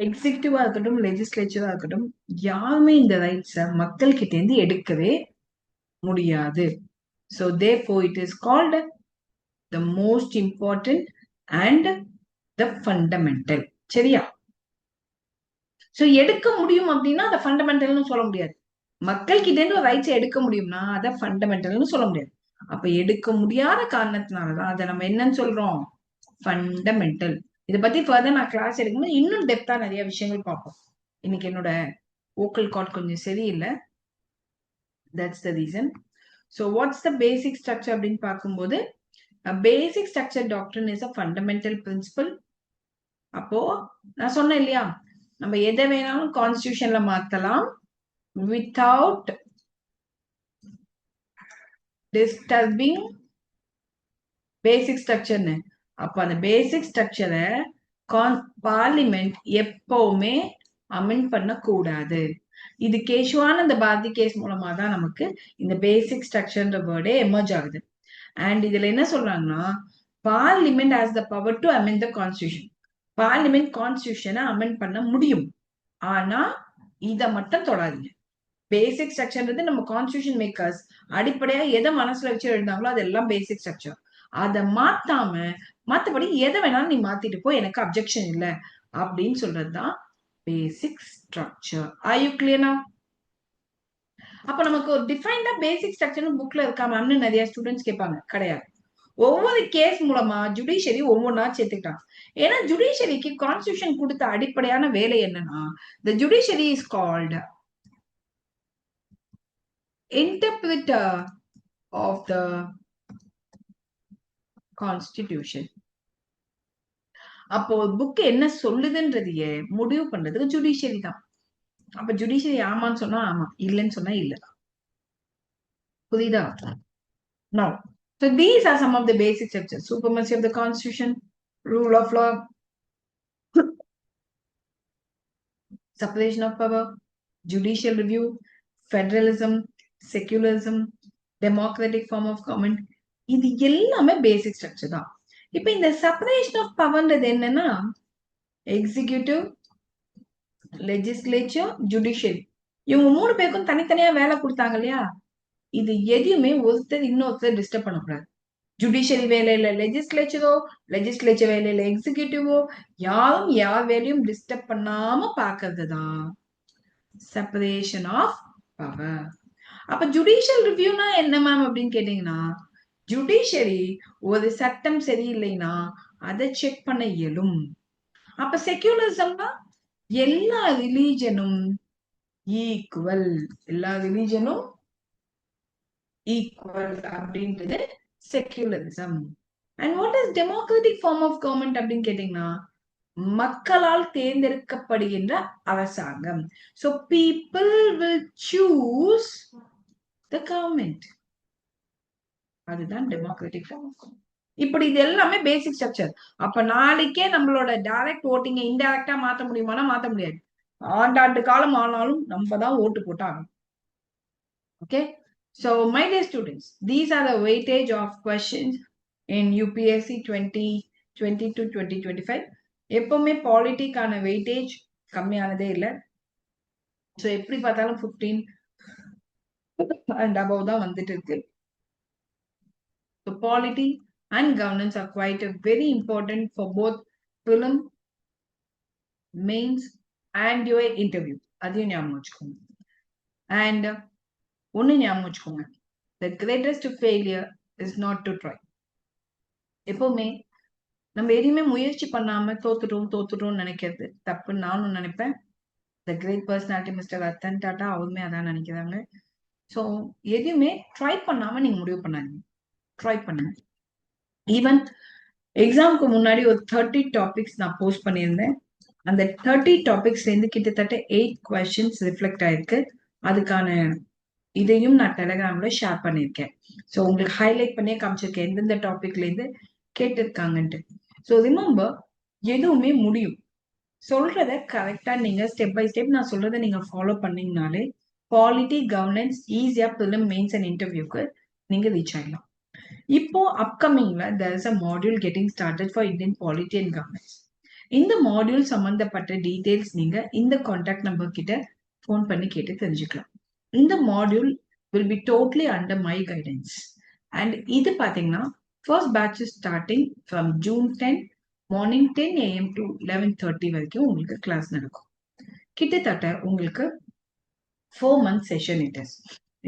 எக்ஸிகியூட்டிவா இருக்கட்டும், லெஜிஸ்லேச்சரா இருக்கட்டும், யாருமே இந்த ரைட்ஸ மக்கள் கிட்ட இருந்து எடுக்கவே முடியாது. So therefore it is called the most important and the fundamental. சரியா? சோ எடுக்க முடியும் அப்படின்னா அதை ஃபண்டமெண்டல்னு சொல்ல முடியாது. மக்கள் கிட்ட இருந்து ஒரு ரைட்ஸ் எடுக்க முடியும்னா அதை ஃபண்டமெண்டல்னு சொல்ல முடியாது. அப்ப எடுக்க முடியாத காரணத்தினாலதான் அதை நம்ம என்னன்னு சொல்றோம்? ஃபண்டமெண்டல். இதை பத்தி ஃபர்தர் நான் கிளாஸ் எடுக்கும்போது இன்னும் டெப்தா நிறைய விஷயங்கள் பார்ப்போம். இன்னைக்கு என்னோட வோக்கல் கார்ட் கொஞ்சம் சரியில்லை. That's the reason. So what's the basic structure அப்படின்னு பார்க்கும்போது, basic structure doctrine is a fundamental principle. அப்போ நான் சொன்னேன் இல்லையா, நம்ம எதை வேணாலும் கான்ஸ்டிடியூஷன்ல மாத்தலாம் வித்தவுட் டிஸ்டர்பிங் பேசிக் ஸ்ட்ரக்சர்னு. அப்ப அந்த பேசிக் ஸ்ட்ரக்சரை பார்லிமெண்ட் எப்பவுமே அமெண்ட் பண்ண கூடாது. இது கேஷுவானந்த பாரதி கேஸ் மூலமா தான் நமக்கு இந்த பேசிக் ஸ்ட்ரக்சர்ன்ற வேர்டே எமர்ஜ் ஆகுது. அண்ட் இதுல என்ன சொல்றாங்கன்னா, parliament has the power to amend the constitution. Parliament கான்ஸ்டிடியூஷனை அமெண்ட் பண்ண முடியும், ஆனா இத மட்டும் தொடாதீங்க. பேசிக் ஸ்ட்ரக்சர்ன்றது நம்ம கான்ஸ்டிடியூஷன் மேக்கர்ஸ் அடிப்படையா எதை மனசுல வச்சு எழுந்தாங்களோ அதெல்லாம் பேசிக் ஸ்ட்ரக்சர். அதை மாத்தாம மத்தபடி எதை வேணாலும் நீ மாத்திட்டு போ, எனக்கு அப்ஜெக்ஷன் இல்லை அப்படின்னு சொல்றதுதான் பேசிக் ஸ்ட்ரக்சர். ஆர் யூ கிளியர் நவ? அப்ப நமக்கு ஒரு டிஃபைன்டா பேசிக் ஸ்ட்ரக்சர் புக்ல இருக்கா மேம்னு நிறைய ஸ்டூடெண்ட்ஸ் கேட்பாங்க. கிடையாது. ஒவ்வொரு கேஸ் மூலமா ஜுடிஷியரி ஒவ்வொன்றா சேர்த்துக்கிட்டாங்க. ஏன்னா ஜுடிஷியரிக்கு கான்ஸ்டிடியூஷன் கொடுத்த அடிப்படையான வேலை என்னன்னா, the judiciary is called interpreter of the constitution. அப்போ புக் என்ன சொல்லுதுன்றதைய முடிவு பண்றதுக்கு ஜுடிஷியரி தான். அப்ப ஜுடிஷியரி ஆமான்னு சொன்னா ஆமா, இல்லைன்னு சொன்னா இல்ல. புரியுதா? Now, so these are some of the basic structures: supremacy of the constitution, rule of law, separation of power, judicial review, federalism, secularism, democratic form of government. இது எல்லாமே பேசிக் ஸ்ட்ரக்சர் தான். இப்ப இந்த செப்பரேஷன் ஆஃப் பவர்ன்றது என்னன்னா, எக்ஸிகியூட்டிவ், லெஜிஸ்லேச்சர், ஜுடிஷியரி, இவங்க 3 பேருக்கும் தனித்தனியா வேலை கொடுத்தாங்க இல்லையா? இது எதையுமே ஒருத்தர் இன்னொருத்தர் டிஸ்டர்ப் பண்ணக்கூடாது. ஜுடிஷியரி வேலையில லெஜிஸ்லேச்சரோ, லெஜிஸ்லேச்சர் வேலையில எக்ஸிகியூட்டிவோ, யாரும் யார் வேலையும் டிஸ்டர்ப் பண்ணாம பாக்குறது தான் செப்பரேஷன் ஆஃப் பவர். அப்ப ஜுடிஷியல் ரிவ்யூனா என்ன மேம் அப்படின்னு கேட்டீங்கன்னா, ஜுடிஷியரி ஒரு சட்டம் சரியில்லைன்னா அதை செக் பண்ண இயலும். அப்ப செக்யூலரிசம்னா எல்லா ரிலீஜனும் ஈக்குவல், எல்லா ரிலீஜனும் ஈக்குவல் அப்படின்றது secularism. And what is democratic form of government அப்படின்னு கேட்டீங்கன்னா, மக்களால் தேர்ந்தெடுக்கப்படுகின்ற அரசாங்கம். So people will choose the government. அதுதான் டெமோக்ராட்டிக் ஃபார்ம் ஆஃப் கவர்மெண்ட். இப்படி இது எல்லாமே பேசிக் ஸ்ட்ரக்சர். அப்ப நாளைக்கே நம்மளோட டைரக்ட் ஓட்டிங்க இன்டைரக்டா மாத்த முடியுமானா மாத்த முடியாது. ஆண்டாண்டு காலம் ஆனாலும் நம்ம தான் ஓட்டு போட்டாங்க. Okay, so my dear students, these are the weightage of questions in UPSC 2020 to 2025. எப்பவுமே பாலிட்டிக்கான வெயிட்டேஜ் கம்மியானதே இல்லை. ஸோ எப்படி பார்த்தாலும் 15 and above தான் வந்துட்டு இருக்கு. So polity and governance are quite a very important for both prelim, mains and your interview. அதையும் ஞாபகம் வச்சுக்கோங்க. And ஒன்னு ஞாபகம் வச்சுக்கோங்க, the greatest failure is not to try. எப்பவுமே நம்ம எதையுமே முயற்சி பண்ணாம தோத்துட்டோம் நினைக்கிறது தப்புன்னு நானும் நினைப்பேன். The great personality mister Ratan Tata அவருமே அதான் நினைக்கிறாங்க. ஸோ எதுவுமே ட்ரை பண்ணாம நீங்க முடிவு பண்ணாதீங்க, ட்ரை பண்ணுங்க. ஈவன் எக்ஸாமுக்கு முன்னாடி ஒரு 30 டாபிக்ஸ் நான் போஸ்ட் பண்ணியிருந்தேன். அந்த 30 டாபிக்ஸ்ல இருந்து கிட்டத்தட்ட 8 கொஸ்டின்ஸ் ரிஃப்ளெக்ட் ஆயிருக்கு. அதுக்கான இதையும் நான் டெலிகிராம்ல ஷேர் பண்ணியிருக்கேன். ஸோ உங்களுக்கு ஹைலைட் பண்ணியே காமிச்சிருக்கேன் எந்தெந்த டாபிக்ல இருந்து கேட்டிருக்காங்கன்ட்டு. ஸோ ரிமெம்பர், எதுவுமே முடியும். சொல்றத கரெக்டா நீங்க ஸ்டெப் பை ஸ்டெப் நான் சொல்றதை நீங்க ஃபாலோ பண்ணீங்கனாலே பாலிட்டி கவர்னன்ஸ் ஈஸியா பிலிம் மெயின்ஸ் அண்ட் இன்டர்வியூக்கு நீங்க ரீச் ஆகலாம். இப்போ அப்கமிங்ல there is a module getting started for Indian polity and governance. இந்த மாடியூல் சம்பந்தப்பட்ட டீடைல்ஸ் நீங்க இந்த கான்டாக்ட் நம்பர் கிட்ட போன் பண்ணி கேட்டு தெரிஞ்சுக்கலாம். இந்த module will be totally under my guidance. And இது பாத்தீங்கன்னா first batch is starting from June 10 morning 10 AM to 11:30 வரைக்கும் உங்களுக்கு கிளாஸ் நடக்கும். கிட்டத்தட்ட உங்களுக்கு 4 month session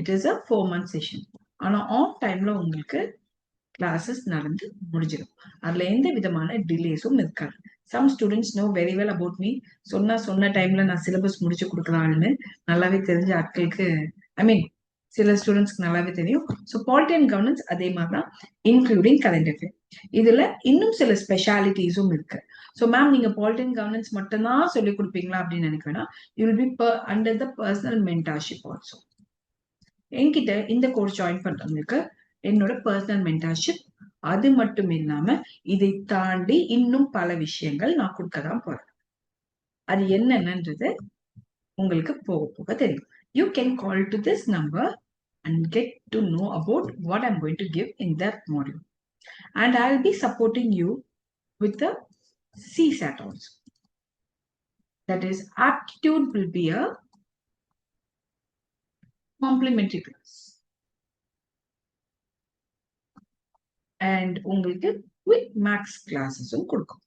it is a 4 month session. ஆனா ஆன் டைம்ல உங்களுக்கு கிளாஸஸ் நடந்து முடிஞ்சிடும். அதுல எந்த விதமான டிலேஸும் இருக்காது. Some students know very well about me. சொன்ன டைம்ல நான் சிலபஸ் முடிச்சு கொடுக்குறான்னு நல்லாவே தெரிஞ்ச ஆட்களுக்கு, ஐ மீன் சில ஸ்டூடெண்ட்ஸ்க்கு நல்லாவே தெரியும். ஸோ பாலிட்டி அண்ட் கவர்னன்ஸ் அதே மாதிரி தான், இன்க்ளூடிங் கரண்ட் அஃபேர். இதுல இன்னும் சில ஸ்பெஷாலிட்டிஸும் இருக்கு. ஸோ மேம் நீங்க பாலிட்டி அண்ட் கவர்னன்ஸ் மட்டும்தான் சொல்லி கொடுப்பீங்களா அப்படின்னு நினைக்கிறேன்னா, you will be under the personal mentorship also. என்கிட்ட இந்த கோர்ஸ் ஜாயின் பண்றவங்களுக்கு என்னோட பர்சனல் மென்டார்ஷிப், அது மட்டும் இல்லாம இதை தாண்டி இன்னும் பல விஷயங்கள் நான் கொடுக்கதான் போறேன். அது என்னன்றது உங்களுக்கு போக போக தெரியும். You can call to this number and get to know about what I'm going to give in that module. And I'll be supporting you with the CSAT also. That is, aptitude will be a complementary class. And உங்களுக்கு with max classes கொடுக்கும்.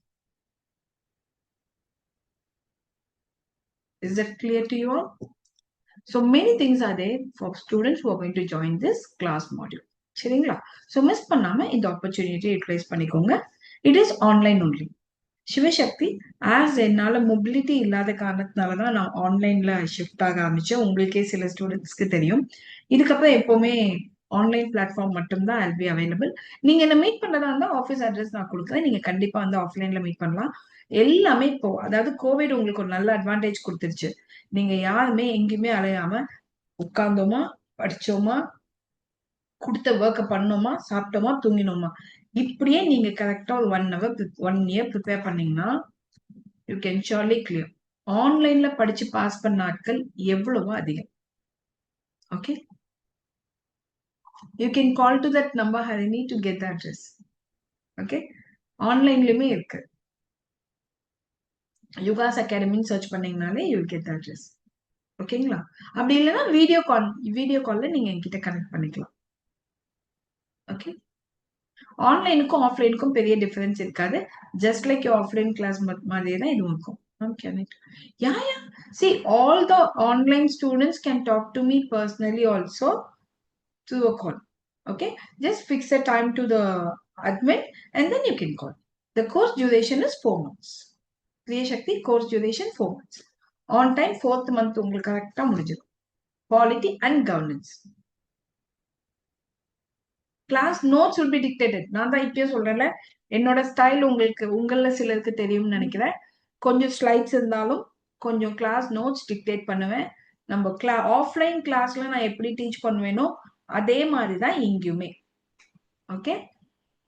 Is that clear to you all? So many things are there for students who are going to join this class module. சரிங்களா? So miss பண்ணாம இந்த opportunity utilize பண்ணிக்கோங்க. It is online only. Sivasakthi as என்னால mobility இல்லாத காரணத்தினாலதான் நான் ஆன்லைன்ல shift ஆக ஆரம்பிச்சேன். உங்களுக்கே சில ஸ்டூடெண்ட்ஸ்க்கு தெரியும். இதுக்கப்புறம் எப்பவுமே ஆன்லைன் பிளாட்ஃபார்ம் மட்டும்தான் I'll be available. நீங்க என்ன மீட் பண்ணதா இருந்தா ஆஃபீஸ் அட்ரஸ் நான் கொடுக்குறேன். நீங்க கண்டிப்பா வந்து ஆஃப்லைன்ல மீட் பண்ணலாம். எல்லாமே இப்போ அதாவது கோவிட் உங்களுக்கு ஒரு நல்ல அட்வான்டேஜ் கொடுத்துருச்சு. நீங்க யாருமே எங்கேயுமே அலையாம உட்கார்ந்தோமா, படிச்சோமா, கொடுத்த ஒர்க்கை பண்ணோமா, சாப்பிட்டோமா, தூங்கினோமா, இப்படியே நீங்க கரெக்டா ஒரு 1 year ப்ரிப்பேர் பண்ணீங்கன்னா யூ கேன் ஷுர்லி கிளியர். ஆன்லைன்ல படிச்சு பாஸ் பண்ண நாட்கள் எவ்வளவோ அதிகம். Okay, you can call to that number Harini to get the address. Okay, ஆன்லைன்லயுமே இருக்கு. யுகாஸ் அகாடமின்னு சர்ச் பண்ணீங்கனாலே யூ கெட் த அட்ரஸ். ஓகேங்களா? அப்படி இல்லைன்னா வீடியோ கால்ல நீங்க என்கிட்ட கனெக்ட் பண்ணிக்கலாம். ஓகே, ஆன்லைனுக்கும் ஆஃப்லைனுக்கும் பெரிய டிஃபரன்ஸ் இருக்காது. ஜஸ்ட் லைக் ஆஃப்லைன் கிளாஸ் மாதிரியே தான் இதுவும் இருக்கும். Yeah. See, all the online students can talk to me personally also through a call. Okay, just fix a time to the admin and then you can call. The course duration is 4 months. Kriya Shakti course duration 4 months. On time 4th month உங்களுக்கு கரெக்டா முடிஞ்சிடும். Polity and governance. Class notes will be dictated. நான் தான் இப்பயே சொல்றேன்ல, என்னோட style உங்களுக்கு உங்கள சிலருக்கு தெரியும்னு நினைக்கிறேன். கொஞ்சம் ஸ்லைட்ஸ் இருந்தாலும் கொஞ்சம் கிளாஸ் நோட்ஸ் டிக்டேட் பண்ணுவேன். நம்ம ஆஃப்லைன் கிளாஸ்ல நான் எப்படி டீச் பண்ணுவேனோ அதே மாதிரி தான் இங்கேயுமே. Okay,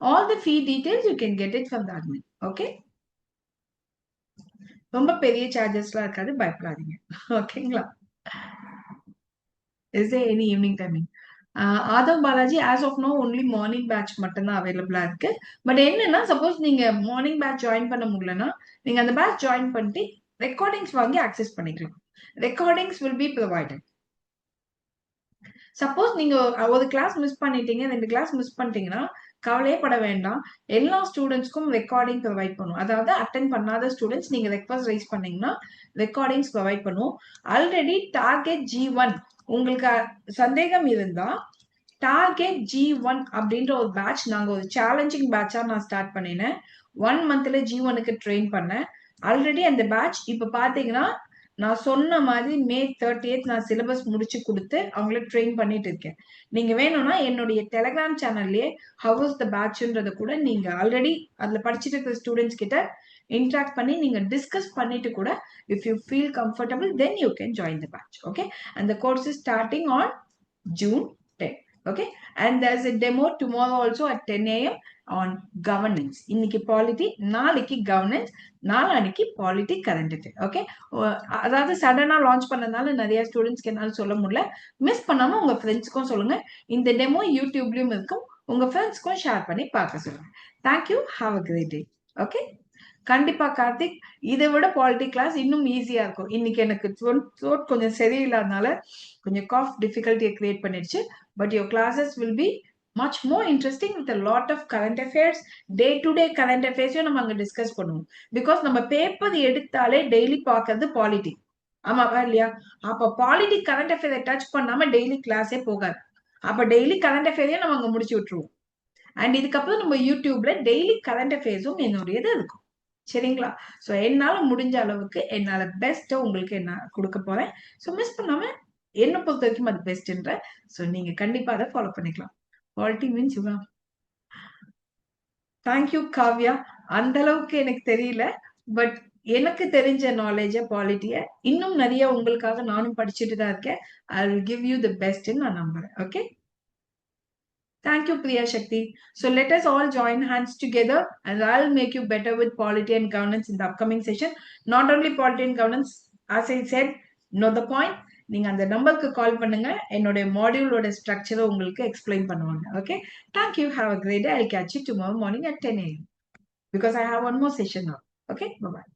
all the fee details you can get it from the admin. Okay, ரொம்ப பெரிய சார்ஜஸ்லாம் இருக்காது, பயப்படாதீங்க. ஓகேங்களா? Is there any evening timing? Aadhav Balaji as of no only morning batch மட்டும்தான் அவைலபிளா இருக்கு. பட் என்னன்னா, சப்போஸ் நீங்க மார்னிங் பேட்ச் ஜாயின் பண்ண முடியலன்னா நீங்க அந்த பேட்ச் ஜாயின் பண்ணிட்டு ரெக்கார்டிங்ஸ் வாங்கி ஆக்சஸ் பண்ணிக்கலாம். Recordings will be provided. Suppose நீங்க ஒரு கிளாஸ் மிஸ் பண்ணிட்டீங்க, 2 கிளாஸ் மிஸ் பண்ணிட்டீங்கன்னா கவலையே பட வேண்டாம். எல்லா ஸ்டூடெண்ட்ஸ்க்கும் ரெக்கார்டிங் ப்ரொவைட் பண்ணும். அதாவது அட்டென்ட் பண்ணாத ஸ்டூடெண்ட்ஸ் நீங்க ரெக்வஸ்ட் ரைஸ் பண்ணீங்கன்னா ரெக்கார்டிங்ஸ் ப்ரொவைட் பண்ணுவோம். ஆல்ரெடி டார்கெட் G1 உங்களுக்கு சந்தேகம் இருந்தா டார்கெட் G1 அப்படின்ற ஒரு பேட்ச் நாங்க ஒரு சேலஞ்சிங் பேட்சா நான் ஸ்டார்ட் பண்ணினேன். 1 monthல G1க்கு ட்ரெயின் பண்ணேன். ஆல்ரெடி அந்த பேட்ச் இப்ப பாத்தீங்கன்னா நான் சொன்ன மாதிரி May 30th நான் சிலபஸ் முடிச்சு கொடுத்து அவங்கள ட்ரெயின் பண்ணிட்டு இருக்கேன். நீங்க வேணும்னா என்னுடைய டெலிகிராம் சேனல்லயே ஹவ் இஸ் த பேட்ச்ன்றத கூட நீங்க ஆல்ரெடி அதுல படிச்சுட்டு இருக்கிற ஸ்டூடெண்ட்ஸ் கிட்ட இன்டராக்ட் பண்ணி நீங்க டிஸ்கஸ் பண்ணிட்டு கூட if you feel comfortable then you can join the batch. Okay, and the course is starting on June 10th. Okay, and there's a demo tomorrow also at 10 a.m. on governance. இன்னைக்கு polity, நாளைக்கு governance, நாளானிக்கு polity current affair. Okay, அதாவது சடனா launch பண்ணதுனால நிறைய ஸ்டூடெண்ட்ஸ்க்கு என்னால சொல்ல முடியல. மிஸ் பண்ணாம உங்க ஃப்ரெண்ட்ஸ்க்கும் சொல்லுங்க. இந்த டெமோ யூடியூப்லயும் இருக்கும், உங்க ஃப்ரெண்ட்ஸ்க்கும் ஷேர் பண்ணி பார்க்க சொல்லுங்க. Thank you, have a great day. Okay, கண்டிப்பா கார்த்திக், இதை விட பாலிட்டி கிளாஸ் இன்னும் ஈஸியா இருக்கும். இன்னைக்கு எனக்கு த்ரோட் கொஞ்சம் சரியில்லாதனால கொஞ்சம் காஃப் டிஃபிகல்ட்டியை கிரியேட் பண்ணிடுச்சு. But your classes will be much more interesting with a lot of current affairs, day to day current affairs நம்ம அங்க டிஸ்கஸ் பண்ணுவோம். பிகாஸ் நம்ம பேப்பர் எடுத்தாலே டெய்லி பார்க்கறது பாலிட்டி, ஆமாவா இல்லையா? அப்ப பாலிட்டி கரண்ட் அஃபேரை டச் பண்ணாம டெய்லி கிளாஸே போகாது. அப்ப டெய்லி கரண்ட் அஃபேரையும் நம்ம அங்க முடிச்சு விட்டுருவோம். அண்ட் இதுக்கப்புறம் நம்ம யூடியூப்ல டெய்லி கரண்ட் அஃபேர்ஸும் என்னுடையது இருக்கும். சரிங்களா? ஸோ என்னால முடிஞ்ச அளவுக்கு என்னால பெஸ்ட் உங்களுக்கு என்ன கொடுக்க போறேன். ஸோ மிஸ் பண்ணாம என்ன பொறுத்த வரைக்கும் அது பெஸ்ட்ன்ற. ஸோ நீங்க கண்டிப்பா அதை ஃபாலோ பண்ணிக்கலாம். பாலிட்டி மீன்ஸ் யுவா. தேங்க்யூ காவ்யா. அந்த அளவுக்கு எனக்கு தெரியல, பட் எனக்கு தெரிஞ்ச நாலேஜ பாலிட்டிய இன்னும் நிறைய உங்களுக்காக நானும் படிச்சுட்டு தான் இருக்கேன். I will give you the best நான் நம்புறேன். Okay, thank you, Priya Shakti. So let us all join hands together and I'll make you better with polity and governance in the upcoming session. Not only polity and governance, as I said, know the point. நீங்க அந்த நம்பருக்கு கால் பண்ணுங்க, என்னோட மாடியூலோட ஸ்ட்ரக்சரை உங்களுக்கு explain பண்ணுவாங்க. Okay, thank you, have a great day. I'll catch you tomorrow morning at 10 a.m. because I have one more session now. Okay, bye bye.